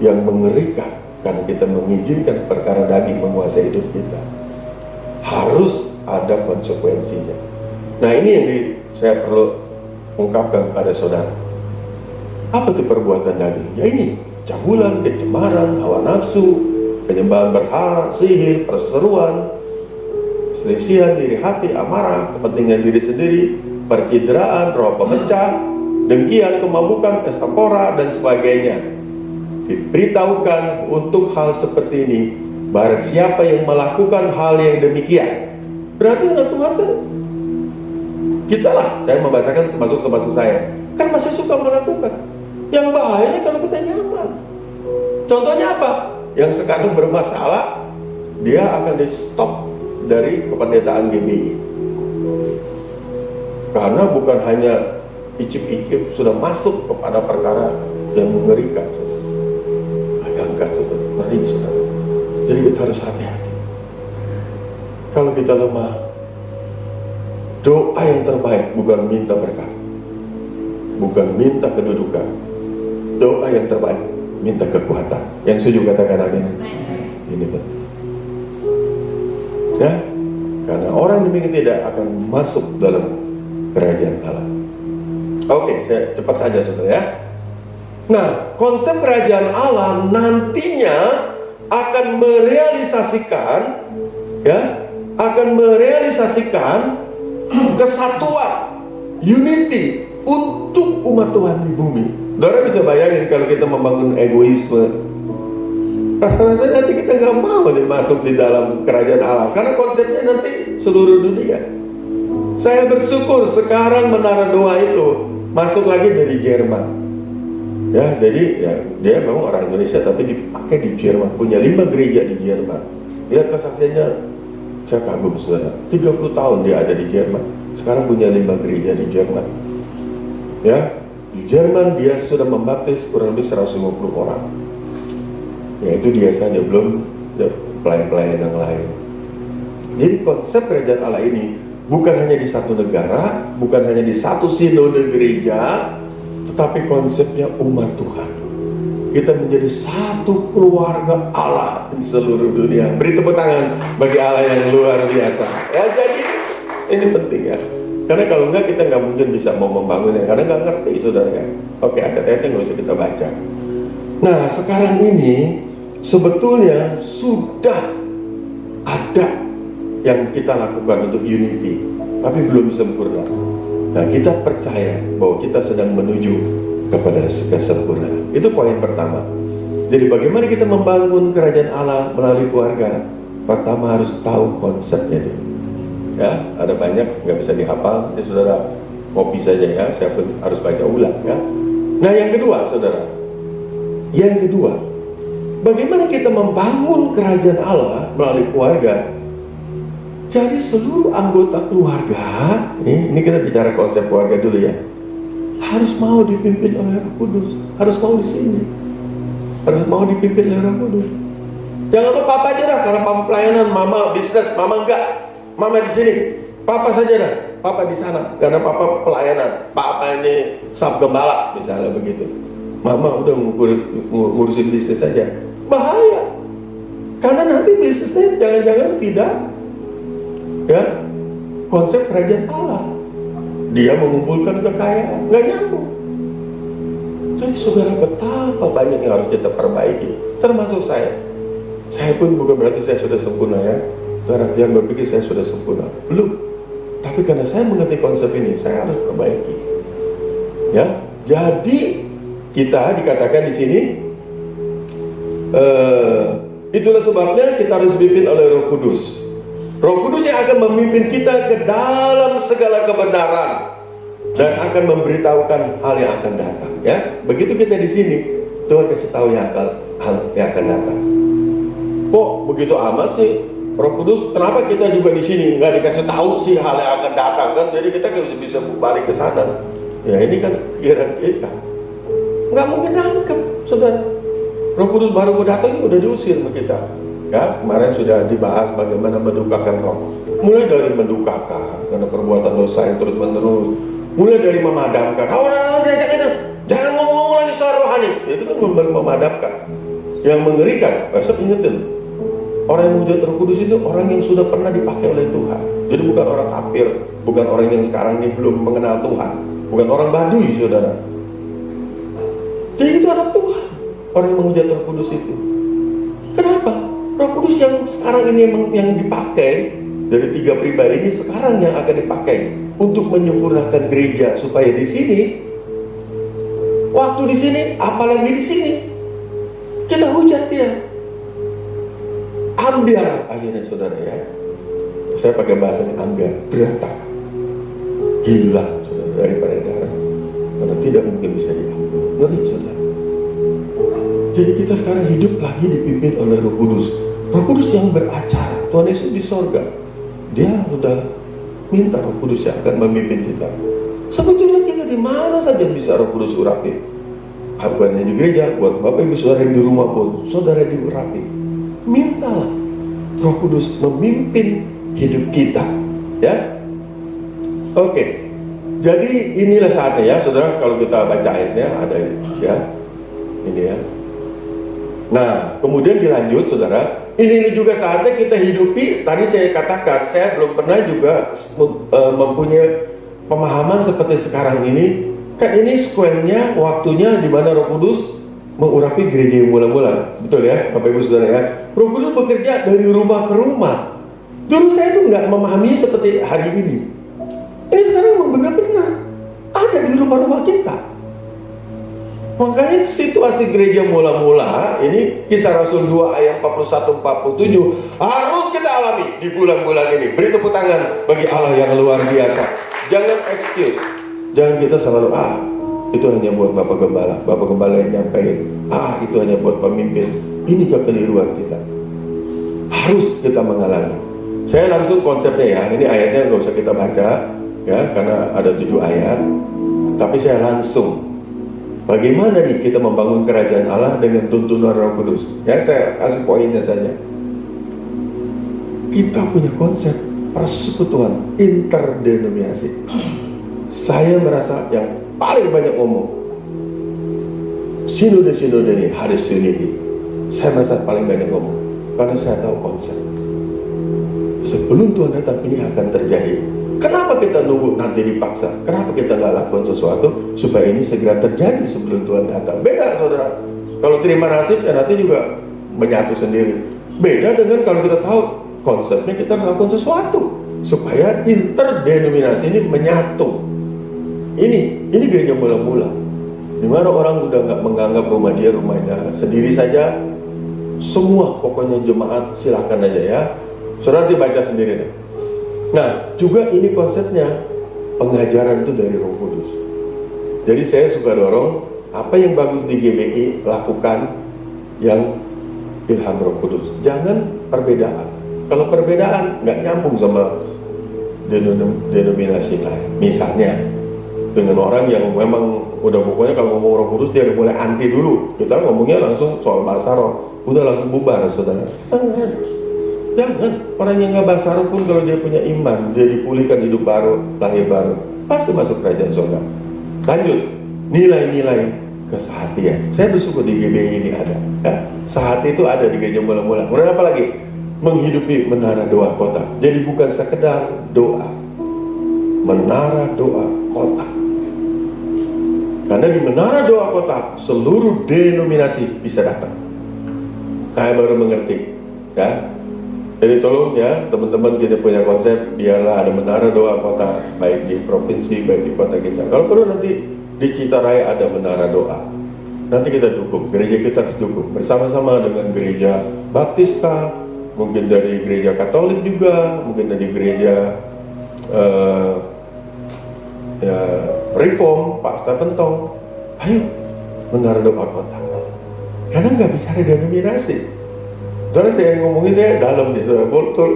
yang mengerikan karena kita mengizinkan perkara daging menguasai hidup kita. Harus ada konsekuensinya. Nah ini yang saya perlu ungkapkan kepada saudara. Apa itu perbuatan daging? Ya ini, cabulan, kecemaran, hawa nafsu, penyembahan berhala, sihir, perseteruan, selisihan diri hati, amarah, kepentingan diri sendiri, percideraan, roh pemecah, dengkian, kemabukan, pesta pora, dan sebagainya. Diberitahukan untuk hal seperti ini, barang siapa yang melakukan hal yang demikian, berarti anak Tuhan kan kita lah, saya membahasakan termasuk saya, kan masih suka melakukan. Yang bahayanya kalau kita nyaman. Contohnya apa? Yang sekarang bermasalah, dia akan di stop dari kependetaan GBI. Karena bukan hanya icip-icip, sudah masuk kepada perkara yang mengerikan. Bayangkan itu, ngeri saudara. Jadi kita harus hati-hati. Kalau kita lemah, doa yang terbaik bukan minta berkat, bukan minta kedudukan, doa yang terbaik, minta kekuatan. Yang setuju katakan amin. Ini penting. Ya, karena orang demikian tidak akan masuk dalam kerajaan Allah. Oke, saya cepat saja saudara ya. Nah, konsep kerajaan Allah nantinya akan merealisasikan kesatuan, unity untuk umat Tuhan di bumi. Saudara bisa bayangin kalau kita membangun egoisme, rasa-rasanya nanti kita nggak mau nih masuk di dalam kerajaan Allah, karena konsepnya nanti seluruh dunia. Saya bersyukur sekarang menara doa itu masuk lagi dari Jerman. Ya, jadi ya, dia memang orang Indonesia tapi dipakai di Jerman, punya 5 gereja di Jerman. Lihat kesaksiannya, saya kagum saudara. 30 tahun dia ada di Jerman, sekarang punya 5 gereja di Jerman. Ya, di Jerman dia sudah membaptis kurang lebih 150 orang. Ya, itu dia saja, belum pelayan-pelayan yang lain. Jadi konsep kerajaan Allah ini bukan hanya di satu negara, bukan hanya di satu sinode gereja, tetapi konsepnya umat Tuhan. Kita menjadi satu keluarga Allah di seluruh dunia. Beri tepuk tangan bagi Allah yang luar biasa. Ya, jadi ini penting ya. Karena kalau enggak kita nggak mungkin bisa mau membangunnya, karena nggak ngerti saudara ya. Oke, ayat-ayatnya nggak usah kita baca. Nah, sekarang ini sebetulnya sudah ada yang kita lakukan untuk unity, tapi belum sempurna. Nah, kita percaya bahwa kita sedang menuju kepada kesempurnaan. Itu poin pertama. Jadi bagaimana kita membangun kerajaan Allah melalui keluarga? Pertama harus tahu konsepnya dulu. Ya, ada banyak nggak bisa dihafal. Jadi saudara copy saja ya. Saya pun harus baca ulang ya. Nah, yang kedua, saudara. Yang kedua, bagaimana kita membangun kerajaan Allah melalui keluarga? Jadi seluruh anggota keluarga, ini kita bicara konsep keluarga dulu ya, harus mau dipimpin oleh Roh Kudus, harus mau di sini, harus mau dipimpin oleh Roh Kudus. Jangan lupa papa aja dah, karena papa pelayanan, mama bisnis, mama enggak, mama di sini, papa saja dah, papa di sana, karena papa pelayanan, papa ini sab gembala misalnya begitu, mama udah ngurusin bisnis saja, bahaya, karena nanti bisnisnya jangan-jangan tidak. Ya, konsep kerajaan Allah, dia mengumpulkan kekayaan, nggak nyambung. Jadi saudara, betapa banyak yang harus kita perbaiki, termasuk saya. Saya pun bukan berarti saya sudah sempurna ya. Saudara, jangan berpikir saya sudah sempurna, belum. Tapi karena saya mengerti konsep ini, saya harus perbaiki. Ya, jadi kita dikatakan di sini, itulah sebabnya kita harus dipimpin oleh Roh Kudus. Roh Kudus yang akan memimpin kita ke dalam segala kebenaran dan akan memberitahukan hal yang akan datang. Ya, begitu kita di sini, Tuhan kasih tahu hal yang akan datang. Kok begitu amat sih, Roh Kudus? Kenapa kita juga di sini nggak dikasih tahu sih hal yang akan datang kan? Jadi kita nggak bisa balik ke sana. Ya, ini kan pikiran kita. Nggak mungkin nangkep, saudara. Roh Kudus baru datang udah diusir sama kita. Ya, kemarin sudah dibahas bagaimana mendukakan roh. Mulai dari mendukakan karena perbuatan dosa yang terus menerus. Mulai dari memadamkan. Jangan ngomong lagi soal rohani. Itu kan memadamkan. Yang mengerikan, besok ingetin. Orang yang menjadi Roh Kudus itu orang yang sudah pernah dipakai oleh Tuhan. Jadi bukan orang kafir, bukan orang yang sekarang ini belum mengenal Tuhan, bukan orang Baduy, saudara. Jadi itu anak Tuhan. Orang yang menjadi Roh Kudus itu. Kenapa? Roh Kudus yang sekarang ini yang dipakai dari 3 pribadi ini sekarang yang akan dipakai untuk menyempurnakan gereja supaya di sini, waktu di sini, apalagi di sini, kita hujat dia, ambiar akhirnya saudara ya. Saya pakai bahasanya ambiar, berantakan, hilang saudara dari peredaran, karena tidak mungkin bisa diambil. Ngeri saudara. Jadi kita sekarang hidup lagi dipimpin oleh Roh Kudus. Roh Kudus yang beracara. Tuhan Yesus di sorga, dia sudah minta Roh Kudus yang akan memimpin kita. Sebetulnya kita di mana saja bisa Roh Kudus urapi. Bukan hanya di gereja, buat Bapak Ibu saudara yang di rumah pun, saudara diurapi. Mintalah Roh Kudus memimpin hidup kita. Ya, oke. Jadi inilah saatnya ya, saudara. Kalau kita baca ayatnya ada ya. Ini ya. Nah, kemudian dilanjut saudara, ini juga saatnya kita hidupi. Tadi saya katakan, saya belum pernah juga mempunyai pemahaman seperti sekarang ini. Kan ini sequelnya, waktunya di mana Roh Kudus mengurapi gereja yang mula-mula. Betul ya, Bapak Ibu Saudara ya. Roh Kudus bekerja dari rumah ke rumah. Dulu saya tuh nggak memahami seperti hari ini. Ini sekarang benar-benar ada di rumah-rumah kita. Makanya situasi gereja mula-mula ini Kisah Rasul 2 ayat 41-47 harus kita alami di bulan-bulan ini. Beri tepuk tangan bagi Allah yang luar biasa. Jangan excuse. Jangan kita selalu itu hanya buat Bapak Gembala yang nyampein. Itu hanya buat pemimpin. Ini kekeliruan kita. Harus kita mengalami. Saya langsung konsepnya ya. Ini ayatnya nggak usah kita baca ya, karena ada 7 ayat. Tapi saya langsung. Bagaimana nih kita membangun kerajaan Allah dengan tuntunan Roh Kudus? Ya, saya kasih poinnya saja. Kita punya konsep persekutuan interdenominasi. Saya merasa yang paling banyak ngomong sinode ini harus unity. Saya merasa paling banyak ngomong karena saya tahu konsep. Sebelum Tuhan datang ini akan terjadi. Kenapa kita nunggu nanti dipaksa? Kenapa kita nggak lakukan sesuatu supaya ini segera terjadi sebelum Tuhan datang? Beda saudara. Kalau terima nasib ya nanti juga menyatu sendiri. Beda dengan kalau kita tahu konsepnya kita lakukan sesuatu supaya interdenominasi ini menyatu. Ini gereja mula-mula. Dimana orang udah nggak menganggap rumah dia rumahnya sendiri saja. Semua pokoknya jemaat silakan aja ya. Saudara nanti baca sendiri deh. Nah, juga ini konsepnya pengajaran itu dari Roh Kudus. Jadi saya suka dorong apa yang bagus di GBI lakukan yang ilham Roh Kudus. Jangan perbedaan. Kalau perbedaan nggak nyambung sama denominasi lain. Misalnya dengan orang yang memang udah pokoknya kalau ngomong Roh Kudus dia mulai anti dulu. Kita ngomongnya langsung soal bahasa roh, udah langsung bubar saudara. Jangan, orang yang nggak bahasa roh pun kalau dia punya iman, dia dipulihkan hidup baru, lahir baru, pasti masuk kerajaan surga. Lanjut, nilai-nilai kesehatian. Saya bersyukur di GBI ini ada. Ya. Sehati itu ada di gereja mula-mula. Kemudian apa lagi? Menghidupi menara doa kota. Jadi bukan sekedar doa, menara doa kota. Karena di menara doa kota seluruh denominasi bisa datang. Saya baru mengerti, ya. Jadi tolong ya teman-teman, kita punya konsep biarlah ada menara doa kota, baik di provinsi, baik di kota kita. Kalau perlu nanti di Citaraya ada menara doa. Nanti kita dukung, gereja kita harus dukung bersama-sama dengan gereja Baptiska, mungkin dari gereja Katolik juga, mungkin dari gereja Reform, Pak Statentong. Ayo menara doa kota. Karena nggak bicara denominasi. Saudara saya ngomongin saya dalam di saudara,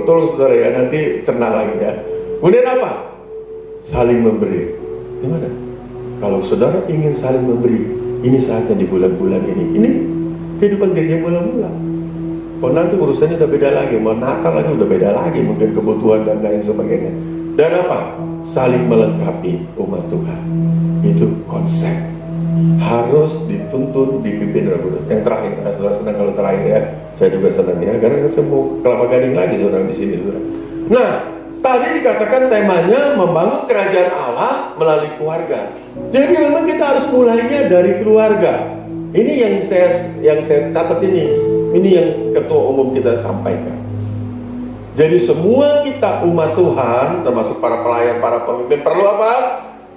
tolong saudara ya nanti cerna lagi ya. Kemudian apa? Saling memberi. Gimana? Kalau saudara ingin saling memberi, ini saatnya di bulan-bulan ini. Ini kehidupan gereja mula-mula. Oh nanti urusannya udah beda lagi, mau Natal lagi udah beda lagi, mungkin kebutuhan dan lain sebagainya. Dan apa? Saling melengkapi umat Tuhan. Itu konsep. Harus dituntun, dipimpin Roh Kudus. Yang terakhir, saudara senang kalau terakhir ya. Saya juga senang ya, karena saya mau Kelapa Gading lagi saudara di sini saudara. Nah, tadi dikatakan temanya membangun kerajaan Allah melalui keluarga. Jadi memang kita harus mulainya dari keluarga. Ini yang saya catat ini yang ketua umum kita sampaikan. Jadi semua kita umat Tuhan, termasuk para pelayan, para pemimpin, perlu apa?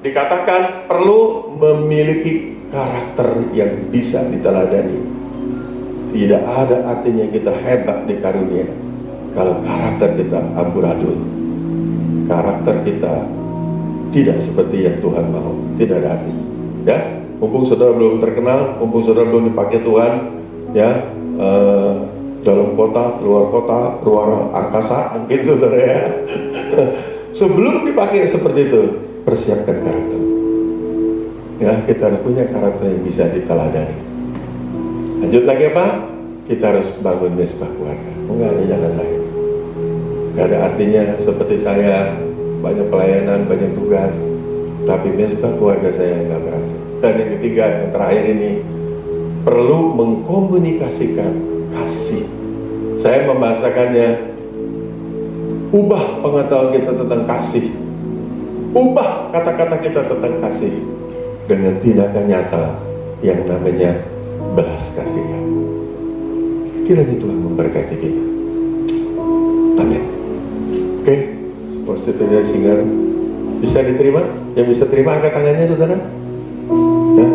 Dikatakan perlu memiliki karakter yang bisa diteladani. Tidak ada artinya kita hebat di karunia kalau karakter kita amburadul, karakter kita tidak seperti yang Tuhan mau, tidak ada artinya. Ya, mumpung saudara belum terkenal, mumpung saudara belum dipakai Tuhan, ya dalam kota, luar angkasa, mungkin saudara ya. Sebelum dipakai seperti itu, persiapkan karakter. Ya, kita harus punya karakter yang bisa diteladani. Lanjut lagi apa? Kita harus bangun mesbah keluarga. Enggak ada jalan lain. Enggak ada artinya seperti saya banyak pelayanan, banyak tugas, tapi mesbah keluarga saya enggak berhasil. Dan yang ketiga, yang terakhir ini, perlu mengkomunikasikan kasih. Saya membahasakannya, ubah pengetahuan kita tentang kasih, ubah kata-kata kita tentang kasih dengan tindakan nyata yang namanya belas kasihan. Kiranya Tuhan memberkati kita. Amin. Oke, positifnya singar bisa diterima? Yang bisa terima angkat tangannya, saudara. Ya,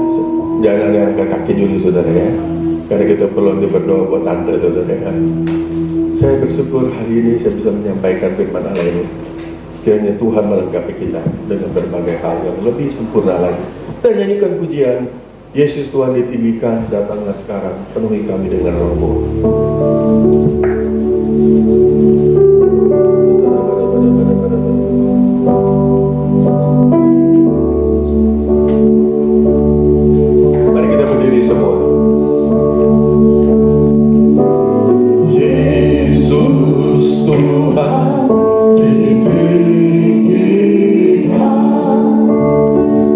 jangan ada yang angkat kaki dulu, saudara ya. Karena kita perlu berdoa buat tante, saudara ya. Saya bersyukur hari ini saya bisa menyampaikan firman Allah ini. Kiranya Tuhan melengkapi kita dengan berbagai hal yang lebih sempurna lagi. Dan nyanyikan pujian, Yesus Tuhan ditinggikan, datanglah sekarang, penuhi kami dengan Roh-Mu. Mari kita berdiri semua. Yesus Tuhan ditinggikan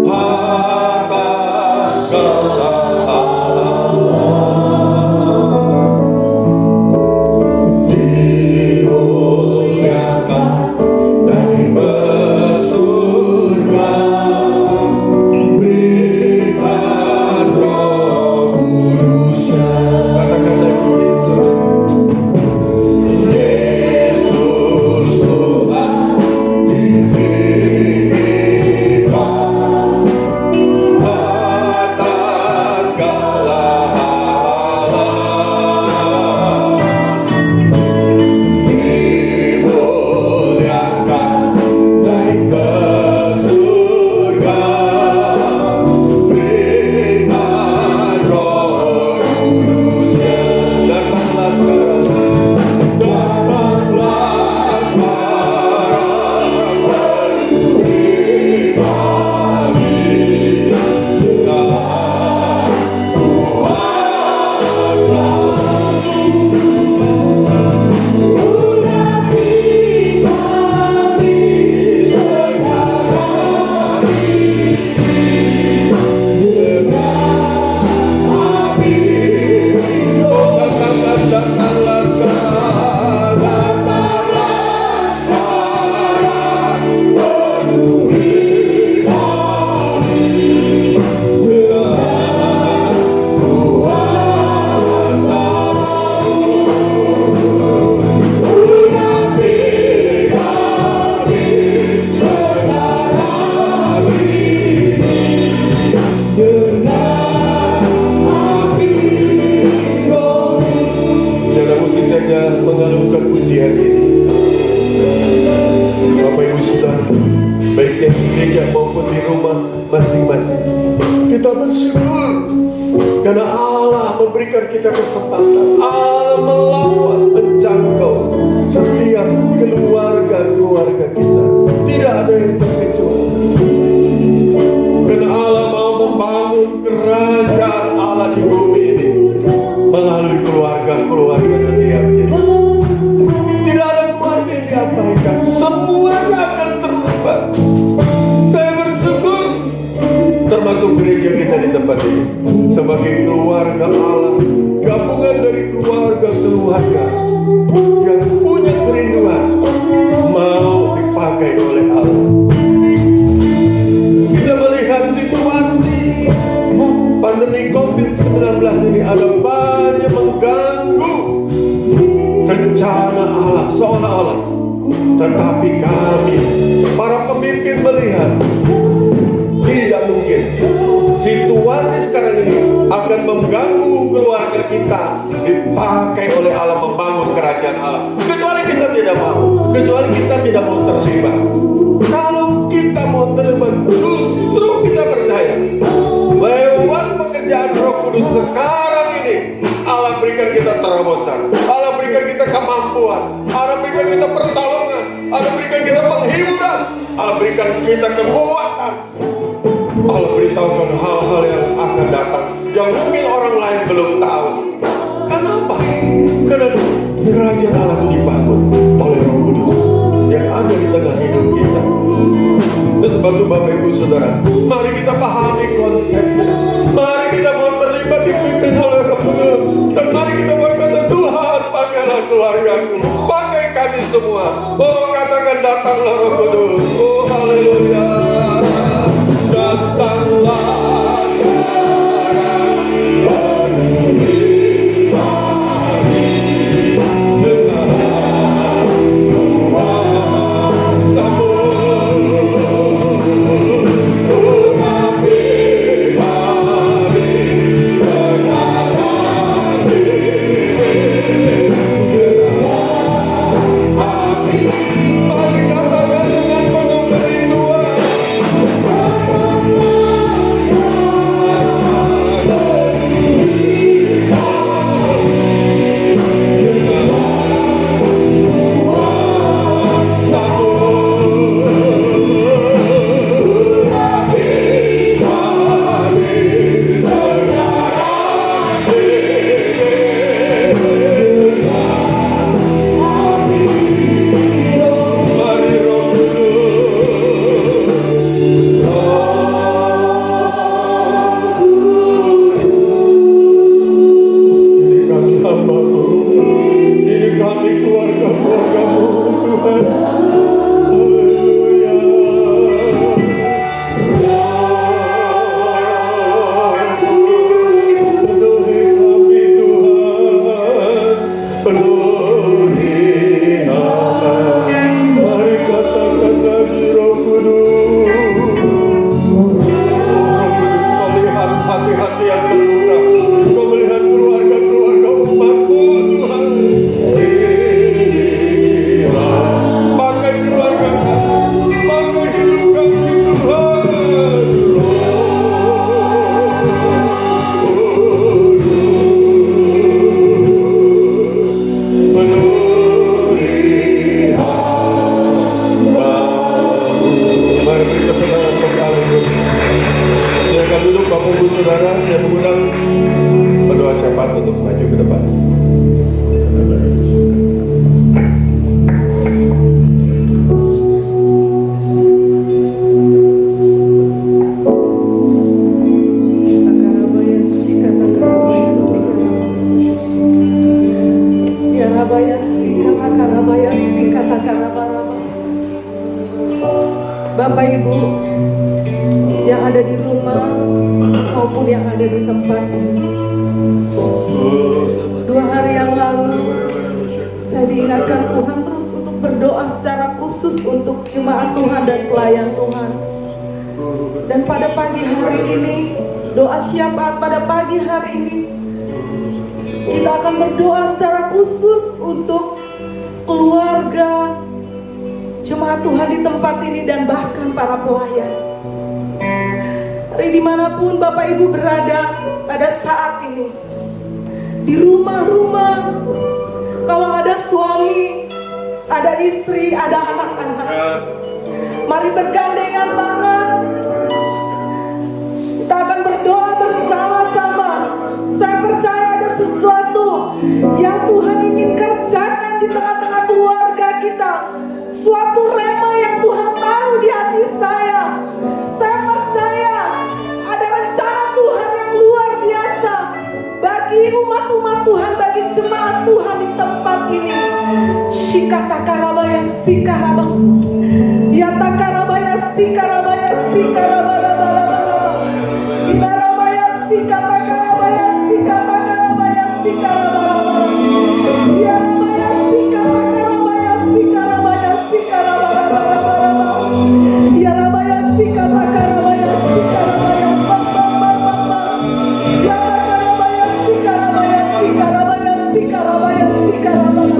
atas segala alam, dimuliakan dari surga, berikan Roh Kudus-Nya. Katakan lagi, Yesus Tuhan ditinggikan atas segala alam, dimuliakan naik ke surga, berikan Roh Kudus-Nya. Datanglah sekarang, datanglah sekarang, penuhi kami dengan Saudara musik saja mengalungkan pujian ini. Bapak Ibu Saudara, baik yang di gereja maupun di rumah masing-masing, kita bersyukur karena Allah memberikan kita kesempatan. Allah melawan, menjangkau setiap keluarga-keluarga kita. Tidak ada yang terkecuali. Karena Allah mau membangun kerajaan Allah di bumi ini melalui keluarga-keluarga setiap jadi. Tidak ada keluarga yang diabaikan, semuanya akan terlibat. Saya bersyukur, termasuk gereja kita di tempat ini, sebagai keluarga Allah, gabungan dari keluarga-keluarga yang punya kerinduan mau dipakai oleh Allah. Kita melihat situasi pandemi COVID-19 ini ada banyak mengganggu rencana Allah seolah-olah. Tetapi kami, para pemimpin melihat tidak mungkin situasi sekarang ini akan mengganggu keluarga kita dipakai oleh Allah membangun kerajaan Allah. Kecuali kita tidak mau, kecuali kita tidak mau terlibat. Kalau kita mau terlibat, justru kita percaya lewat pekerjaan Roh Kudus sekarang ini Allah berikan kita terobosan, Allah berikan kita kemampuan, Allah berikan kita pertolongan, Allah berikan kita penghiburan, Allah berikan kita kekuatan. Allah beritahukan hal-hal yang akan datang yang mungkin orang lain belum tahu. Kenapa? Karena kerajaan Allah itu dibangun oleh Roh Kudus yang ada di tengah hidup kita. Dan sebab itu Bapak Ibu Saudara, mari kita pahami konsepnya. Mari kita mau terlibat dipimpin oleh Oh, katakan datanglah Roh Kudus. Oh, haleluya. Datanglah sekarang, penuhi kami dengan kuasa-Mu. Urapi kami sekarang ini. Mari katakan dengan penuh kerinduan. Hati-hati yang terluka, Kau melihat keluarga-keluarga umat-Mu, Tuhan. Pakai keluarga kami, pakai hidup kami, Tuhan. Penuhi hamba-Mu. Mari beri kesenangan kembali. Silakan duduk Bapak Ibu Saudara, saya mengundang pendoa syafaat untuk maju ke depan. Bapak Ibu yang ada di rumah maupun yang ada di tempat ini, 2 hari yang lalu saya diingatkan Tuhan terus untuk berdoa secara khusus untuk jemaat Tuhan dan pelayan Tuhan. Dan pada pagi hari ini, doa syafaat pada pagi hari ini, kita akan berdoa secara khusus untuk keluarga jemaat Tuhan di tempat ini dan bahkan para pelayan. Hari dimanapun Bapak Ibu berada pada saat ini, di rumah-rumah, kalau ada suami, ada istri, ada anak-anak, mari bergandengan tangan. Kita akan berdoa bersama-sama. Saya percaya ada sesuatu yang Tuhan ingin kerjakan di tengah-tengah keluarga kita. Suatu rema yang Tuhan taruh di hati saya. Saya percaya ada rencana Tuhan yang luar biasa bagi umat-umat Tuhan, bagi jemaat Tuhan di tempat ini. Shikatakarabaya sikaraba, yatakarabaya sikarabaya sikarabaya, ibarabaya sikatakarabaya sikatakarabaya sikarabaya, yarabaya sikatakarabaya sikarabaya sikarabaya, yarabaya sikatakarabaya sikarabaya, yatakarabaya sikarabaya sikarabaya sikarabaya sikarabaya,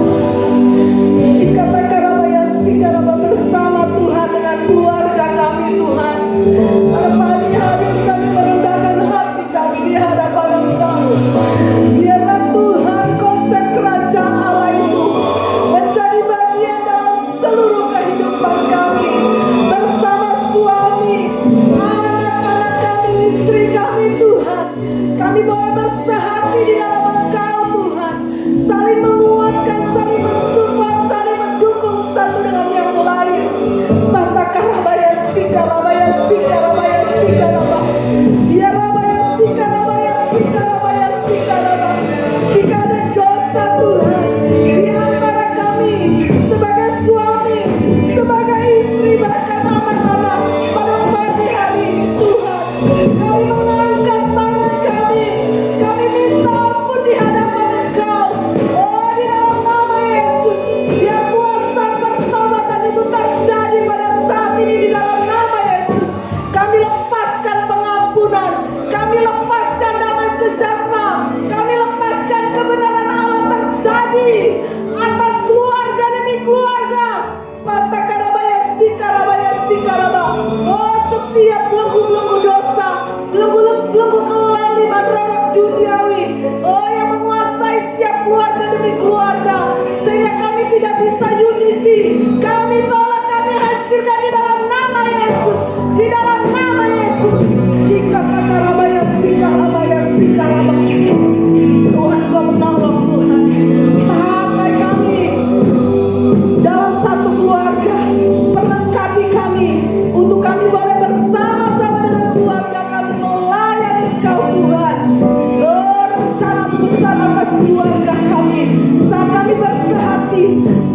shikatakarabaya sikarabaya. setiap belenggu-belenggu dosa, belenggu-belenggu kelam di roh duniawi, oh yang menguasai setiap keluarga demi keluarga, sehingga kami tidak bisa unity. Kami tolak, kami hancurkan di dalam nama Yesus, di dalam nama Yesus. Shikapakarabaya, sikarabaya, sikarabaya. Tuhan, Kau menolong Tuhan. Pakai kami dalam satu keluarga, perlengkapi kami untuk kami boleh bersama-sama dengan keluarga kami melayani Kau Tuhan. Rencana besar atas keluarga kami, saat kami bersehati,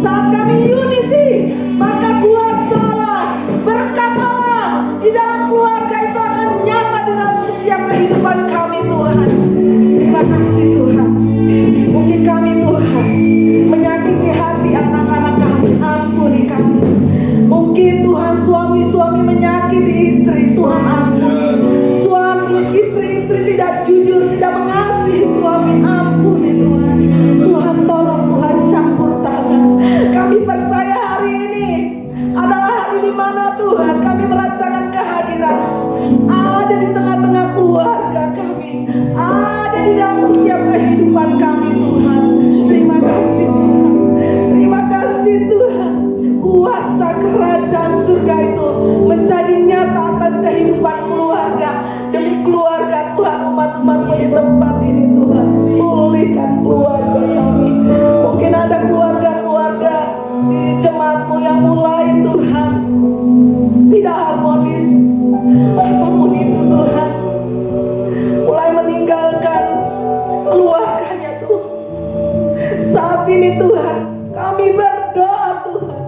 saat kami unity, maka kuasalah, berkat Allah di dalam keluarga itu akan nyata di dalam setiap kehidupan kami Tuhan. Terima kasih Tuhan. Mungkin kami Tuhan menyakiti hati anak-anak kami, ampuni kami. Mungkin Tuhan suami-suami menyakiti istri, Tuhan ampuni. Suami, istri-istri tidak jujur, tidak mengasihi suami, ampuni Tuhan. Tuhan tolong, Tuhan campur tangan. Kami percaya hari ini adalah hari di mana Tuhan kami merasakan kehadiran ada di tengah-tengah keluarga kami, ada di dalam setiap kehidupan kami Tuhan. Terima kasih Tuhan, terima kasih Tuhan. Kuasa kerajaan surga itu menjadi nyata atas kehidupan keluarga demi keluarga Tuhan, umat-umat-Mu di tempat ini Tuhan. Pulihkan keluarga kami. Mungkin ada keluarga-keluarga di jemaat-Mu yang mulai Tuhan tidak harmonis, apapun itu Tuhan, mulai meninggalkan keluarganya Tuhan. Saat ini Tuhan kami berdoa Tuhan,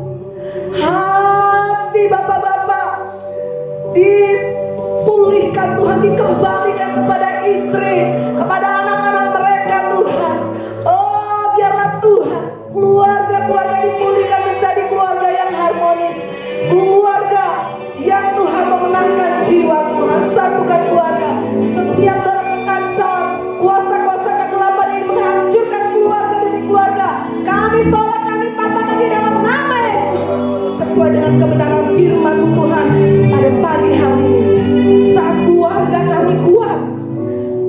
hati bapak-bapak dipulihkan Tuhan, dikembalikan kepada istri, kepada anak-anak mereka Tuhan. Oh biarlah Tuhan keluarga-keluarga dipulihkan menjadi keluarga yang harmonis, keluarga yang Tuhan memenangkan jiwa Tuhan. Satukan keluarga, setiap kekacauan, kuasa-kuasa kegelapan yang menghancurkan keluarga demi keluarga, kami tolak, kami patahkan di dalam nama Yesus, sesuai dengan kebenaran firman Tuhan pada pagi hari ini. Saat keluarga kami kuat,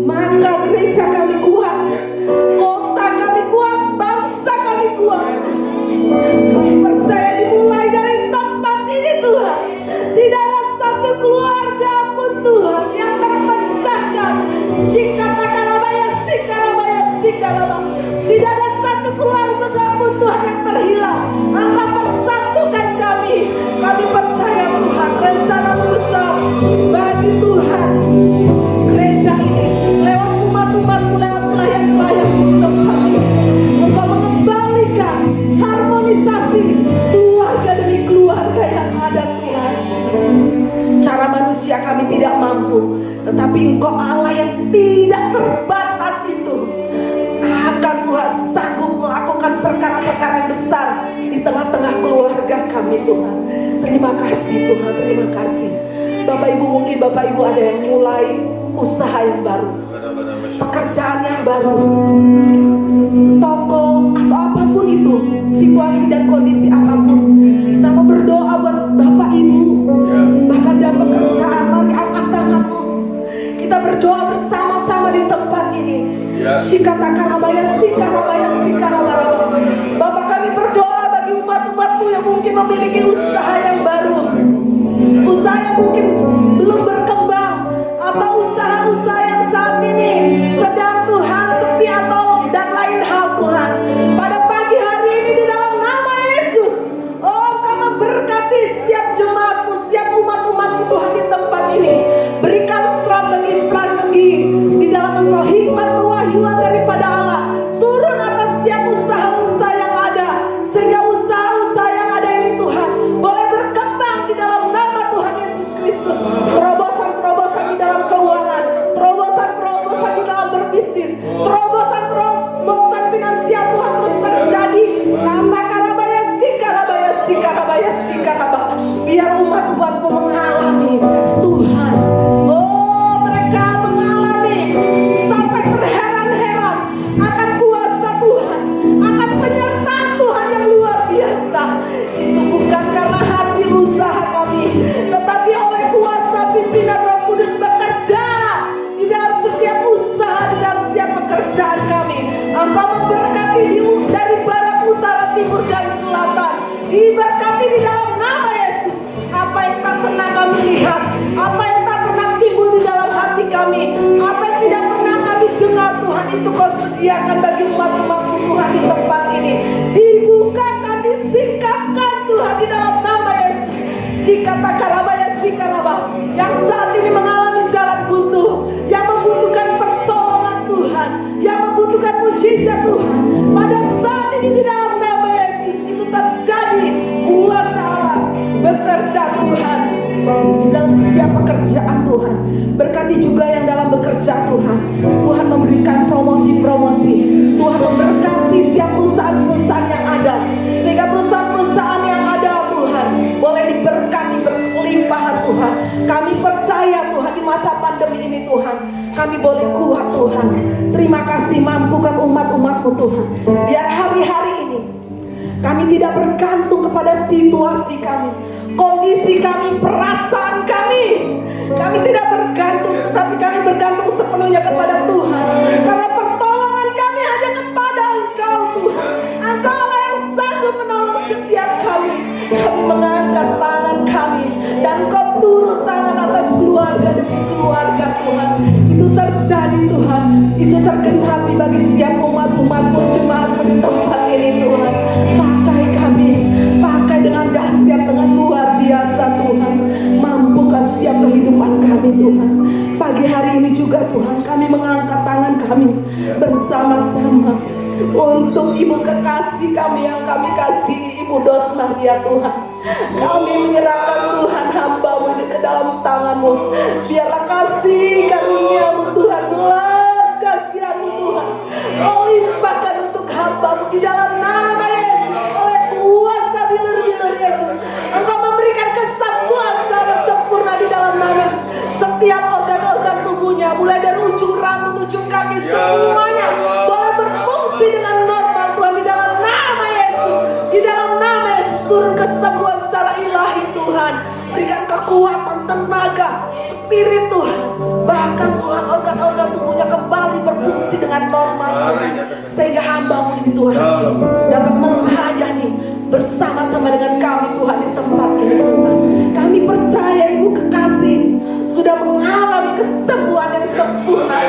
maka gereja kami kuat, kota kami kuat, bangsa kami kuat. Kami percaya dimulai dari tempat ini Tuhan, tidak ada satu keluarga pun Tuhan yang terpecahkan. Shikatakarabaya, sikarabaya, sikarabaya. Tidak ada satu keluarga pun Tuhan yang terhilang. Engkau persatukan kami. Kami percaya Tuhan, rencana besar bagi Tuhan gereja ini, lewat umat-umat-Mu, lewat pelayan-pelayan-Mu di tempat ini. Engkau mengembalikan harmonisasi keluarga demi keluarga yang ada Tuhan. Secara manusia kami tidak mampu, tetapi Engkau Allah yang tidak terbatas itu akan Tuhan sanggup melakukan perkara-perkara yang besar di tengah-tengah keluarga kami Tuhan. Terima kasih Tuhan, terima kasih. Bapak Ibu, mungkin Bapak Ibu ada yang mulai usaha yang baru, pekerjaan yang baru, toko atau apapun itu, situasi dan kondisi apapun. Sama berdoa buat Bapak Ibu, bahkan dalam pekerjaan, mari angkat tanganmu. Kita berdoa bersama-sama di tempat ini. Shikatakarabaya, sikarabaya, sikarabaya. Bapak, kami berdoa bagi umat-umat-Mu yang mungkin memiliki usaha yang baru, usaha yang mungkin belum berkembang, atau usaha-usaha yang saat ini sedang Tuhan sepi atau dan lain hal Tuhan. Pada pagi hari ini di dalam nama Yesus, oh Kau berkati setiap jemaat-Mu, setiap umat-umat-Mu Tuhan di tempat ini. Berikan strategi-strategi di dalam Engkau, hikmat pewahyuan daripada Allah turun atas setiap usaha-usaha yang ada, sehingga usaha-usaha yang ada ini Tuhan boleh berkembang di dalam nama Tuhan Yesus Kristus. Terobosan-terobosan di dalam keuangan, terobosan-terobosan di dalam berbisnis, terobosan-terobosan finansial Tuhan terus terjadi. Katakarabaya, sikarabaya, sikarabaya, sikarabaya. Biar umat-umat-Mu mengalami Tuhan, oh mereka mengalami sampai terheran-heran akan kuasa Tuhan, akan penyertaan Tuhan yang luar biasa. Itu bukan karena hasil usaha kami, tetapi oleh kuasa pimpinan itu Kau sediakan bagi umat-umat-Mu Tuhan di tempat ini. Dibukakan, disingkapkan Tuhan di dalam nama Yesus. Shikatakarabaya sikaraba, yang saat ini mengalami jalan buntu, yang membutuhkan pertolongan Tuhan, yang membutuhkan mujizat Tuhan, pada saat ini di dalam nama Yesus itu terjadi. Kuasa Allah bekerja Tuhan di dalam setiap pekerjaan Tuhan. Berkati juga yang dalam bekerja Tuhan. Tuhan memberikan promosi-promosi. Tuhan memberkati setiap perusahaan-perusahaan yang ada, sehingga perusahaan-perusahaan yang ada Tuhan boleh diberkati berkelimpahan Tuhan. Kami percaya Tuhan di masa pandemi ini Tuhan, kami boleh kuat Tuhan. Terima kasih, mampukan umat-umat-Mu Tuhan. Biar hari-hari ini kami tidak bergantung kepada situasi kami, kondisi kami, perasaan kami. Kami tidak bergantung, tapi kami bergantung sepenuhnya kepada Tuhan. Karena pertolongan kami hanya kepada Engkau Tuhan. Engkau lah yang sanggup menolong setiap kami. Kami mengangkat tangan kami, dan Kau turun tangan atas keluarga demi keluarga Tuhan. Itu terjadi Tuhan, itu tergenapi bagi setiap umat-umat-Mu, jemaat-Mu di tempat ini Tuhan. Pakai kami, pakai dengan dahsyat, dengan luar biasa Tuhan. Mampukan setiap kehidupan kami Tuhan. Pagi hari ini juga Tuhan, kami mengangkat tangan kami bersama-sama untuk Ibu kekasih kami yang kami kasihi, Ibu Dosna ya Tuhan. Kami menyerahkan Tuhan hamba-Mu ini ke dalam tangan-Mu. Biarlah kasih karunia-Mu Tuhan, belas kasihan-Mu Tuhan, Kau limpahkan untuk hamba-Mu di dalam nama Yesus. Oleh kuasa bilir-bilir Yesus, Engkau memberikan kesembuhan secara sempurna di dalam nama Yesus. Setiap organ-organ tubuhnya, mulai dari ujung rambut, ujung kaki, semuanya boleh berfungsi dengan normal Tuhan di dalam nama Yesus. Di dalam nama Yesus turun kesembuhan secara ilahi Tuhan. Berikan kekuatan, tenaga, spirit Tuhan. Bahkan Tuhan organ-organ tubuhnya kembali berfungsi dengan normal Tuhan. Sehingga hamba-Mu ini Tuhan dapat melayani bersama-sama dengan kami Tuhan di tempat ini Tuhan. Kami percaya Ibu kekasih sudah mengalami kesembuhan yang sempurna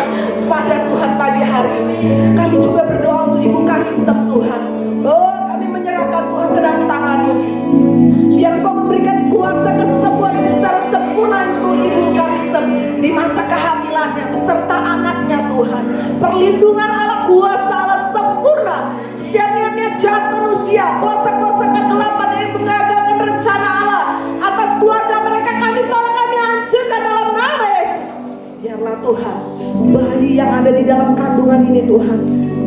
pada Tuhan pagi hari ini. Kami juga berdoa untuk Ibu Karisem Tuhan. Oh, kami menyerahkan Tuhan ke dalam tangan-Mu. Biar Kau memberikan kuasa kesembuhan secara sempurna untuk Ibu Karisem di masa kehamilannya beserta anaknya Tuhan. Perlindungan Allah, kuasa Allah sempurna. Setiap niat-niat jahat manusia, kuasa-kuasa kegelapan yang mengagalkan rencana Allah atas keluarga mereka, kami tolak, kami hancurkan dalam nama Yesus. Biarlah Tuhan bayi yang ada di dalam kandungan ini Tuhan,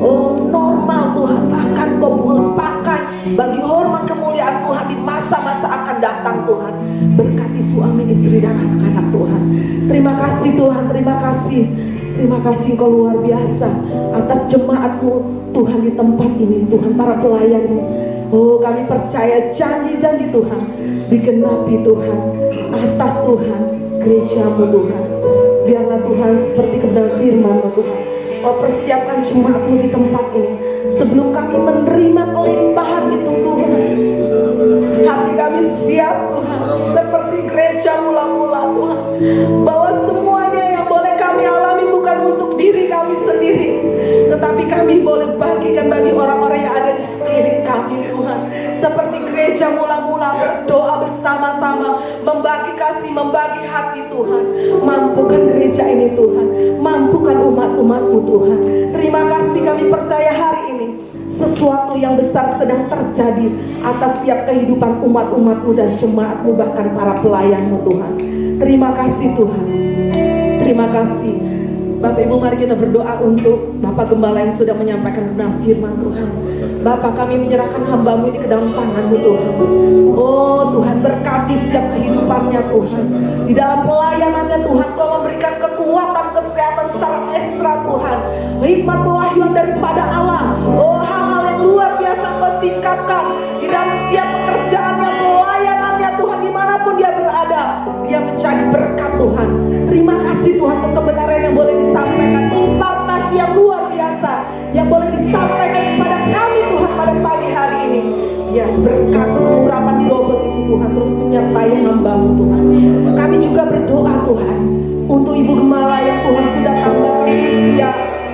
oh normal Tuhan, bahkan Kau boleh pakai bagi hormat kemuliaan Tuhan di masa-masa akan datang Tuhan. Berkati suami, istri, dan anak-anak Tuhan. Terima kasih Tuhan, terima kasih. Terima kasih Engkau luar biasa atas jemaat-Mu Tuhan di tempat ini Tuhan, para pelayan-Mu. Oh, kami percaya janji-janji Tuhan digenapi Tuhan atas Tuhan gereja-Mu Tuhan. Biarlah Tuhan seperti kebenaran firman-Mu Tuhan, Kau persiapkan jemaat-Mu di tempat ini sebelum kami menerima kelimpahan itu Tuhan. Hati kami siap Tuhan, seperti gereja mula-mula Tuhan, bahwa semuanya yang boleh kami alami bukan untuk diri kami sendiri, tetapi kami boleh bagikan bagi orang-orang yang ada di sekeliling kami Tuhan. Seperti gereja mula-mula berdoa bersama-sama, membagi kasih, membagi hati Tuhan. Mampukan gereja ini Tuhan, mampukan umat-umat-Mu Tuhan. Terima kasih, kami percaya hari ini sesuatu yang besar sedang terjadi atas setiap kehidupan umat-umat-Mu dan jemaat-Mu, bahkan para pelayan-Mu Tuhan. Terima kasih Tuhan, terima kasih. Bapak Ibu, mari kita berdoa untuk Bapak Gembala yang sudah menyampaikan kebenaran firman Tuhan. Bapak, kami menyerahkan hamba-Mu ini ke dalam tangan-Mu Tuhan. Oh Tuhan, berkati setiap kehidupannya Tuhan. Di dalam pelayanannya Tuhan, Kau memberikan kekuatan, kesehatan secara ekstra Tuhan. Hikmat pewahyuan daripada Allah. Oh, hal-hal yang luar biasa Kau singkapkan di dalam setiap pekerjaannya, pelayanannya Tuhan, dimanapun dia berada, dia menjadi berkat Tuhan. Terima kasih Tuhan untuk kebenaran yang boleh disampaikan, impartasi yang luar biasa yang boleh disampaikan kepada kami Tuhan pada pagi hari ini. Ya, berkat urapan double itu Tuhan terus menyertai hamba-Mu Tuhan. Kami juga berdoa Tuhan untuk Ibu Gembala yang Tuhan sudah tambahkan usia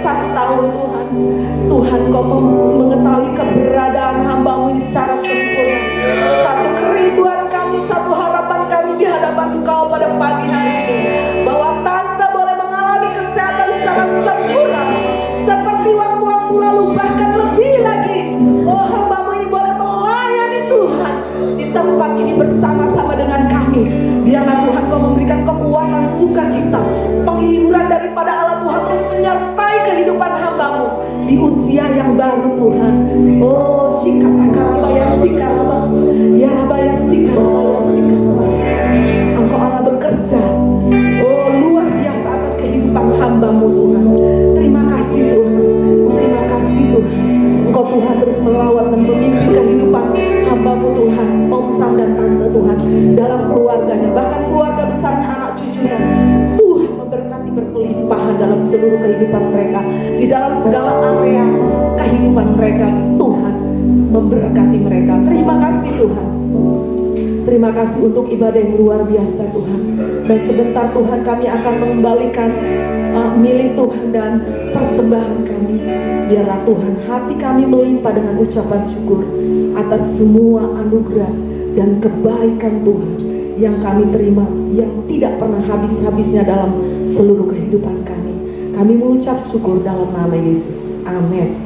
1 tahun Tuhan. Tuhan Kau mengetahui keberadaan hamba-Mu ini secara sempurna. Satu kerinduan kami, satu harapan kami di hadapan Engkau pada pagi hari ini, bahwa Tante boleh mengalami kesehatan secara sempurna seperti waktu-waktu lalu, bahkan lebih lagi. Oh, hamba-Mu ini boleh melayani Tuhan di tempat ini bersama-sama dengan kami. Biarlah Tuhan Kau memberikan kekuatan, sukacita, penghiburan daripada Allah Tuhan terus menyertai kehidupan hamba-Mu di usia yang baru Tuhan. Oh, shikapakarabaya sikaraba, ya rabaya sikaraba, sikaraba. Engkau Allah bekerja, oh luar biasa atas kehidupan hamba-Mu Tuhan. Terima kasih Tuhan, terima kasih Tuhan. Engkau Tuhan terus melawat dan memimpin kehidupan hamba-Mu Tuhan, Om Sam dan Tante Tuhan, dalam keluarganya, bahkan keluarga besarnya, anak cucunya. Tuhan memberkati berkelimpahan dalam seluruh kehidupan mereka, di dalam segala area kehidupan mereka. Tuhan memberkati mereka. Terima kasih Tuhan. Terima kasih untuk ibadah yang luar biasa Tuhan. Dan sebentar Tuhan kami akan mengembalikan milik Tuhan dan persembahan kami. Biarlah Tuhan hati kami melimpah dengan ucapan syukur atas semua anugerah dan kebaikan Tuhan yang kami terima, yang tidak pernah habis-habisnya dalam seluruh kehidupan kami. Kami mengucap syukur dalam nama Yesus. Amin.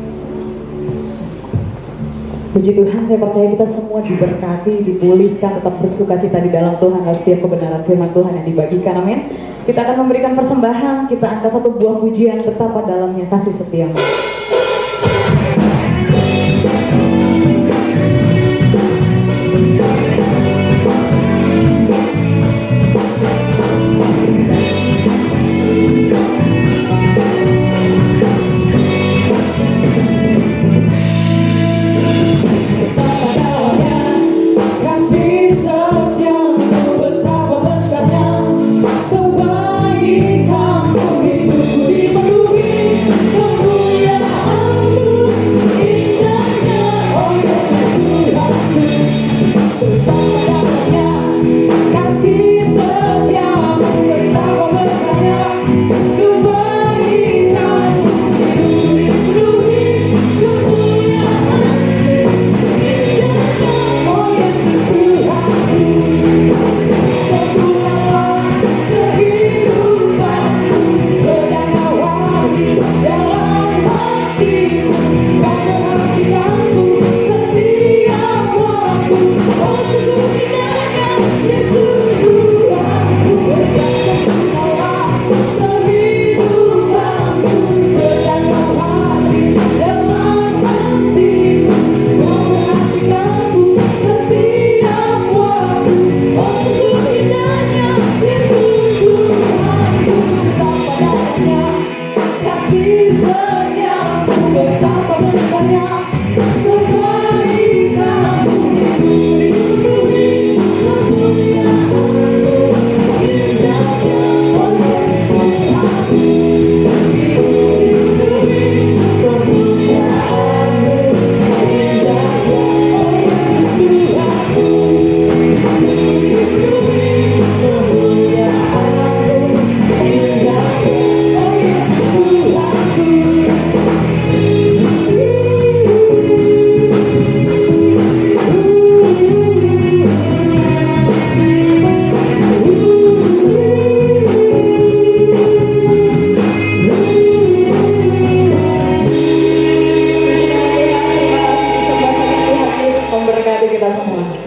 Puji Tuhan, saya percaya kita semua diberkati, dipulihkan, tetap bersukacita di dalam Tuhan dan setiap kebenaran firman Tuhan yang dibagikan. Amin. Kita akan memberikan persembahan, kita angkat satu buah pujian, betapa dalamnya kasih setiamu.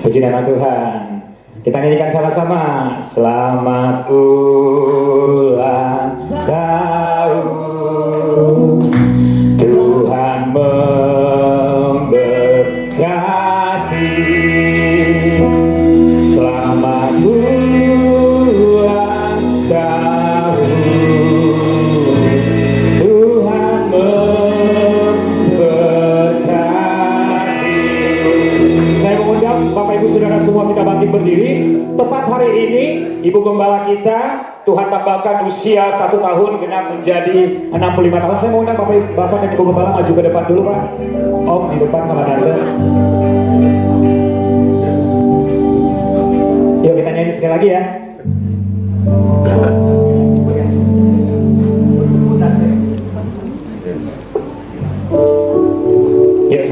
Puji nama Tuhan. Kita nyanyikan sama-sama. Selamat ulang tahun, Tuhan memberkati. Selamat ulang tahun, Tuhan memberkati. Saya mengundang Bapak Ibu Saudara semua, kita bangkit berdiri. Tepat hari ini Ibu Gembala kita Tuhan tambahkan usia 1 tahun genap menjadi 65 tahun. Saya mengundang Bapak dan Ibu Gembala maju ke depan dulu Pak. Om di depan sama Tante. Yuk kita nyanyi sekali lagi ya.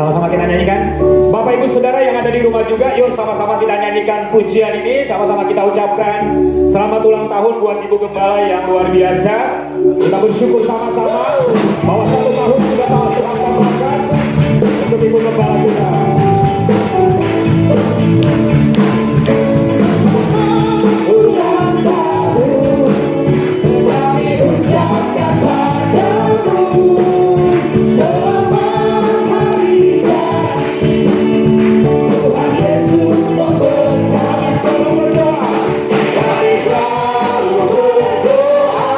sama-sama kita nyanyikan. Bapak Ibu Saudara yang ada di rumah juga, yuk sama-sama kita nyanyikan pujian ini, sama-sama kita ucapkan selamat ulang tahun buat Ibu Gembala yang luar biasa. Kita bersyukur sama-sama bahwa 1 tahun sudah Tuhan tambahkan untuk Ibu Gembala kita. Ulang tahun kami ucapkan padamu selamat hari jadi. Tuhan Yesus memberkati. Selalu berdoa, kami selalu berdoa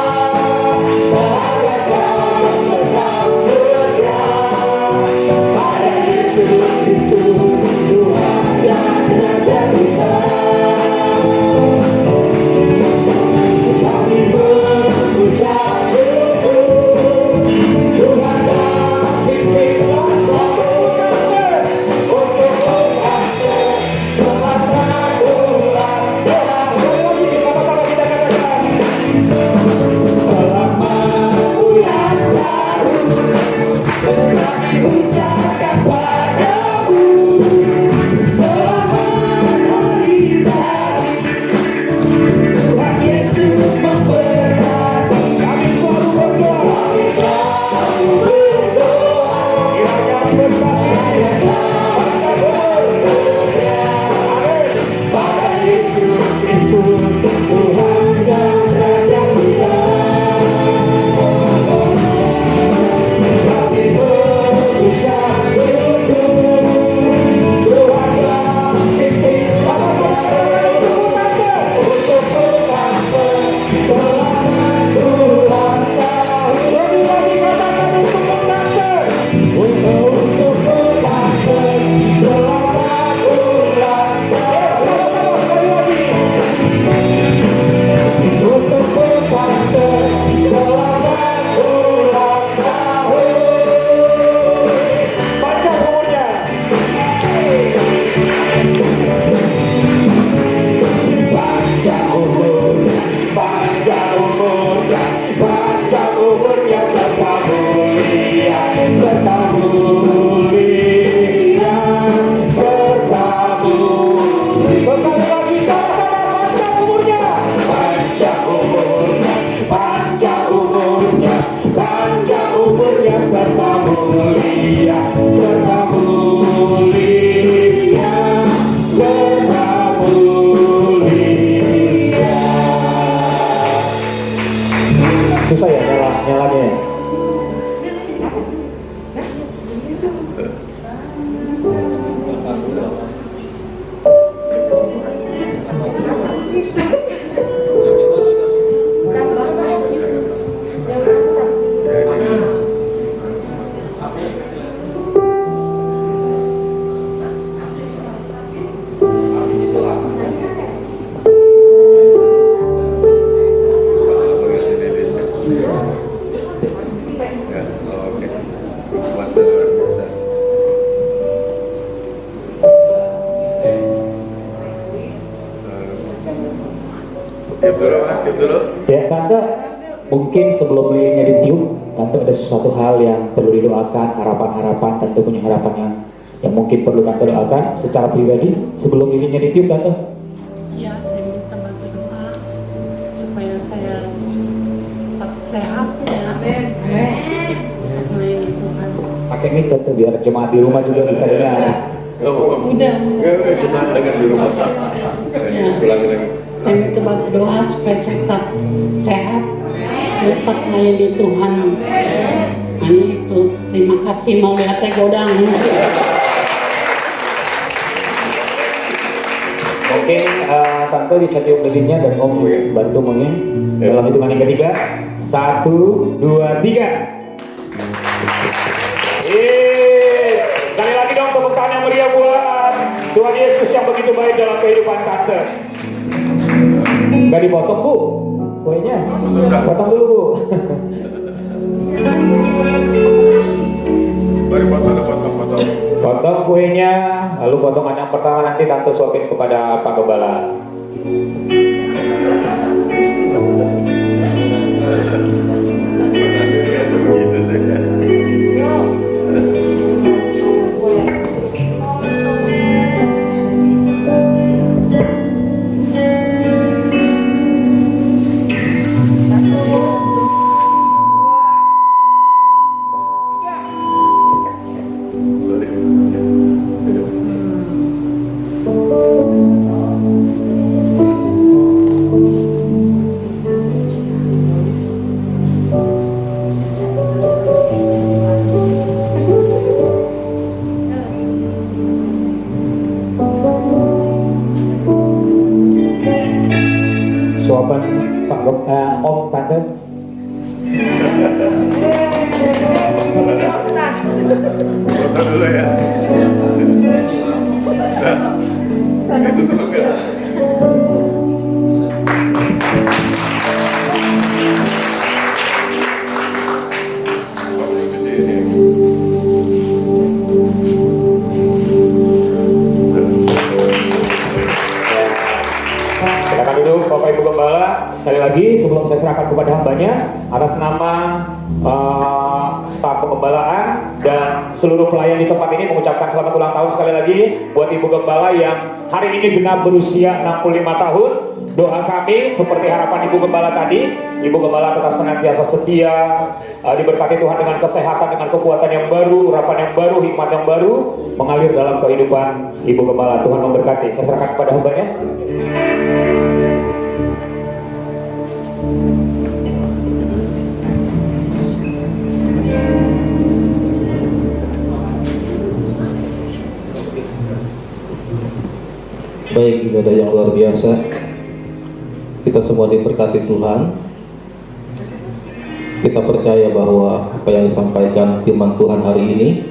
agar kau tetap setia pada Yesus Kristus Tuhan dan Raja kita. Kami berucap syukur Tuhan telah pimpin langkahmu untuk mengangkat selamat ulang tahun. Sama-sama kita katakan selamat ulang tahun kami ucapkan padamu selamat hari jadi. Tuhan Yesus memberkati. Kami selalu berdoa, kiranya berkati pada Yesus Kristus Tuhan dan Raja kita. Kami berucap syukur Tuhan telah pimpin untuk mengangkat selamat ulang tahun. Lagi katakan untuk mengangkat, untuk mengangkat selamat ulang tahun. Sama-sama sekali lagi. Untuk mengangkat selamat ulang tahun. Panjang umurnya. Panjang umurnya, panjang umurnya, panjang umurnya serta mulia, serta mulia, serta mulia. Sekali lagi sama-sama, panjang umurnya, panjang umurnya, panjang umurnya, panjang umurnya serta mulia, serta mulia, serta mulia. Susah ya nyalanya. Tiup dulu. Ya Tante, mungkin sebelum lilinnya ditiup, Tante ada sesuatu hal yang perlu didoakan, harapan-harapan, Tante punya harapan yang mungkin perlu Tante doakan secara pribadi sebelum lilinnya ditiup, Tante. Ya, saya minta bantu doa supaya saya tetap sehat ya. Amin. Melayani Tuhan. Pakai mic Tante biar jemaat di rumah juga bisa dengar. Udah. Jemaat dengar di rumah. Ulangi lagi. Saya minta bantu doa supaya saya tetap sehat, tetap melayani Tuhan. Amin itu. Terima kasih, mau lihat teh godang. Oke, Tante bisa tiup lilinnya dan Om bantu mungkin dalam hitungan yang ketiga. 1, 2, 3. Sekali lagi dong tepuk tangan yang meriah buat Tuhan Yesus yang begitu baik dalam kehidupan Tante. Gak dipotong Bu kuenya? Potong dulu Bu. Mari potong. Potong kuenya, lalu potongan yang pertama nanti Tante suapin kepada Pak Gembala. Begitu saja. jawaban Om Tante. Foto dulu ya. Nah, itu dulu kan. Silakan duduk Bapak Ibu Gembala. Sekali lagi sebelum saya serahkan kepada hambanya, atas nama staf penggembalaan dan seluruh pelayan di tempat ini mengucapkan selamat ulang tahun sekali lagi buat Ibu Gembala yang hari ini genap berusia 65 tahun. Doa kami seperti harapan Ibu Gembala tadi, Ibu Gembala tetap senantiasa setia, diberkati Tuhan dengan kesehatan, dengan kekuatan yang baru, urapan yang baru, hikmat yang baru mengalir dalam kehidupan Ibu Gembala. Tuhan memberkati. Saya serahkan kepada hambanya. Baik, ibadah yang luar biasa. Kita semua diberkati Tuhan. Kita percaya bahwa apa yang disampaikan firman Tuhan hari ini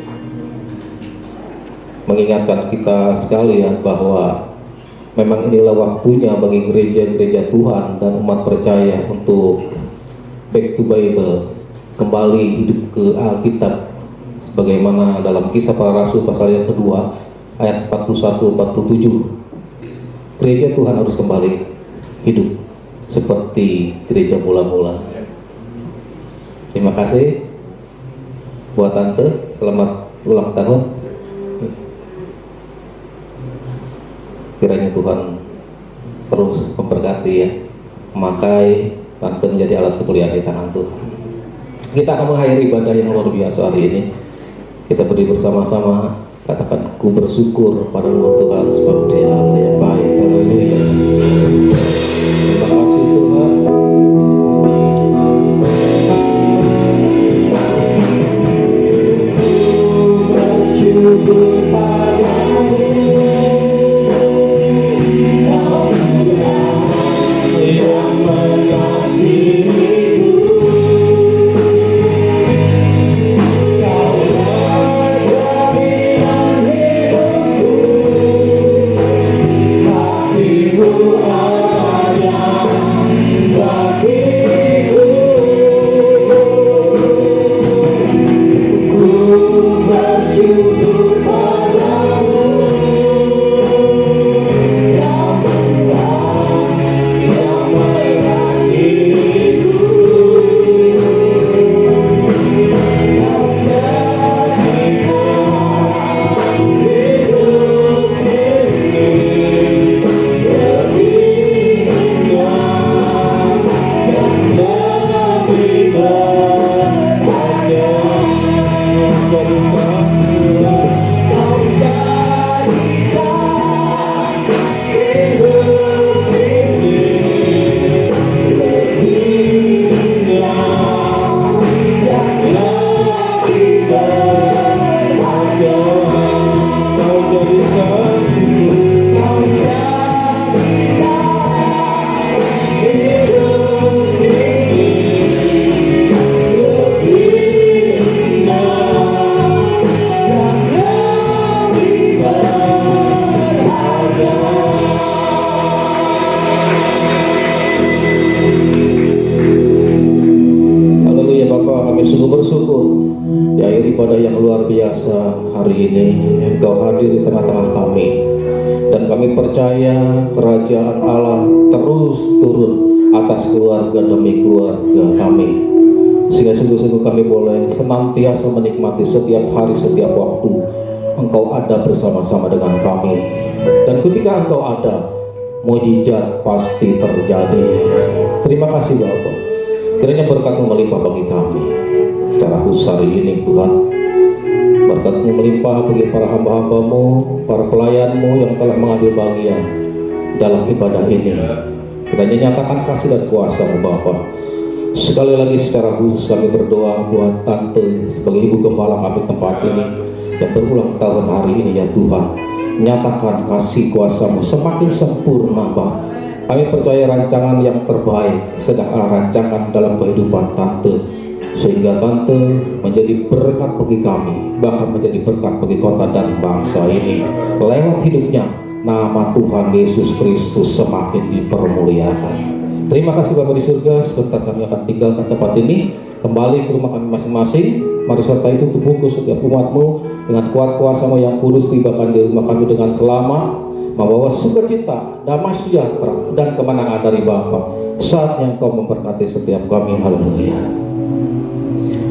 mengingatkan kita sekalian bahwa memang inilah waktunya bagi gereja-gereja Tuhan dan umat percaya untuk back to Bible, kembali hidup ke Alkitab, sebagaimana dalam Kisah Para Rasul pasal yang kedua ayat 41-47. Gereja Tuhan harus kembali hidup seperti gereja mula-mula. Terima kasih buat Tante, selamat ulang tahun. Kiranya Tuhan terus memberkati ya, memakai Tante menjadi alat kemuliaan di tangan Tuhan. Kita akan mengakhiri ibadah yang luar biasa hari ini. Kita beri bersama-sama, katakan ku bersyukur pada Tuhan sebab Dia Allah yang baik. Haleluya. Terima kasih Tuhan. Bersyukur padamu yang mengasihiku. Ibadah yang luar biasa hari ini, Engkau hadir di tengah-tengah kami, dan kami percaya kerajaan Allah terus turun atas keluarga demi keluarga kami, sehingga sungguh-sungguh kami boleh senantiasa menikmati setiap hari, setiap waktu Engkau ada bersama-sama dengan kami. Dan ketika Engkau ada, mujizat pasti terjadi. Terima kasih Bapak. Kiranya berkat-Mu melimpah bagi kami secara khusus hari ini Tuhan. Berkat-Mu melimpah bagi para hamba-hamba-Mu, para pelayan-Mu yang telah mengambil bagian dalam ibadah ini. Kiranya nyatakan kasih dan kuasa-Mu Bapak. Sekali lagi secara khusus kami berdoa buat Tante sebagai Ibu Gembala kami tempat ini yang berulang tahun hari ini ya Tuhan. Nyatakan kasih kuasa-Mu semakin sempurna Bapak Kami percaya rancangan yang terbaik sedang ada rancangan dalam kehidupan Tante, sehingga Tante menjadi berkat bagi kami, bahkan menjadi berkat bagi kota dan bangsa ini. Lewat hidupnya, nama Tuhan Yesus Kristus semakin dipermuliakan. Terima kasih Bapa di surga. Sebentar kami akan tinggalkan tempat ini, kembali ke rumah kami masing-masing. Mari serta itu untuk bungkus setiap umat-Mu dengan kuat kuasa-Mu yang kudus, tibakan di rumah kami dengan selamat, membawa sukacita, damai sejahtera, dan kemenangan dari Bapa. Saatnya Engkau memberkati setiap kami. Haleluya.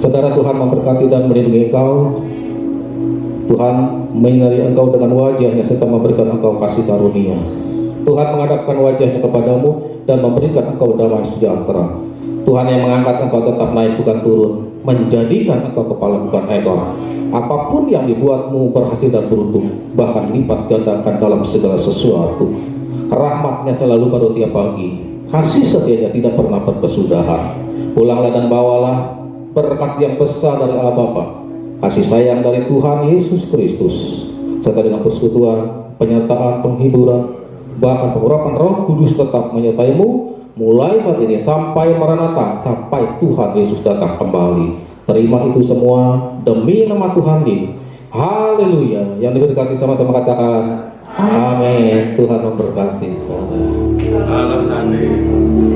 Saudara, Tuhan memberkati dan melindungi engkau. Tuhan menyinari engkau dengan wajahnya serta memberikan engkau kasih karunia. Tuhan menghadapkan wajahnya kepadamu dan memberikan engkau damai sejahtera. Tuhan yang mengangkat engkau tetap naik bukan turun, menjadikan engkau kepala bukan ekor. Apapun yang dibuatmu berhasil dan beruntung, bahkan lipat gandakan dalam segala sesuatu. Rahmatnya selalu baru tiap pagi, kasih setianya tidak pernah berkesudahan. Pulanglah dan bawalah berkat yang besar dari Allah Bapa, kasih sayang dari Tuhan Yesus Kristus, serta dengan persekutuan, penyertaan, penghiburan, bahkan pengurapan Roh Kudus tetap menyertaimu mulai saat ini sampai Maranatha, sampai Tuhan Yesus datang kembali. Terima itu semua demi nama Tuhan ini. Haleluya. Yang diberkati sama-sama katakan amin. Tuhan memberkati. Alam sandi.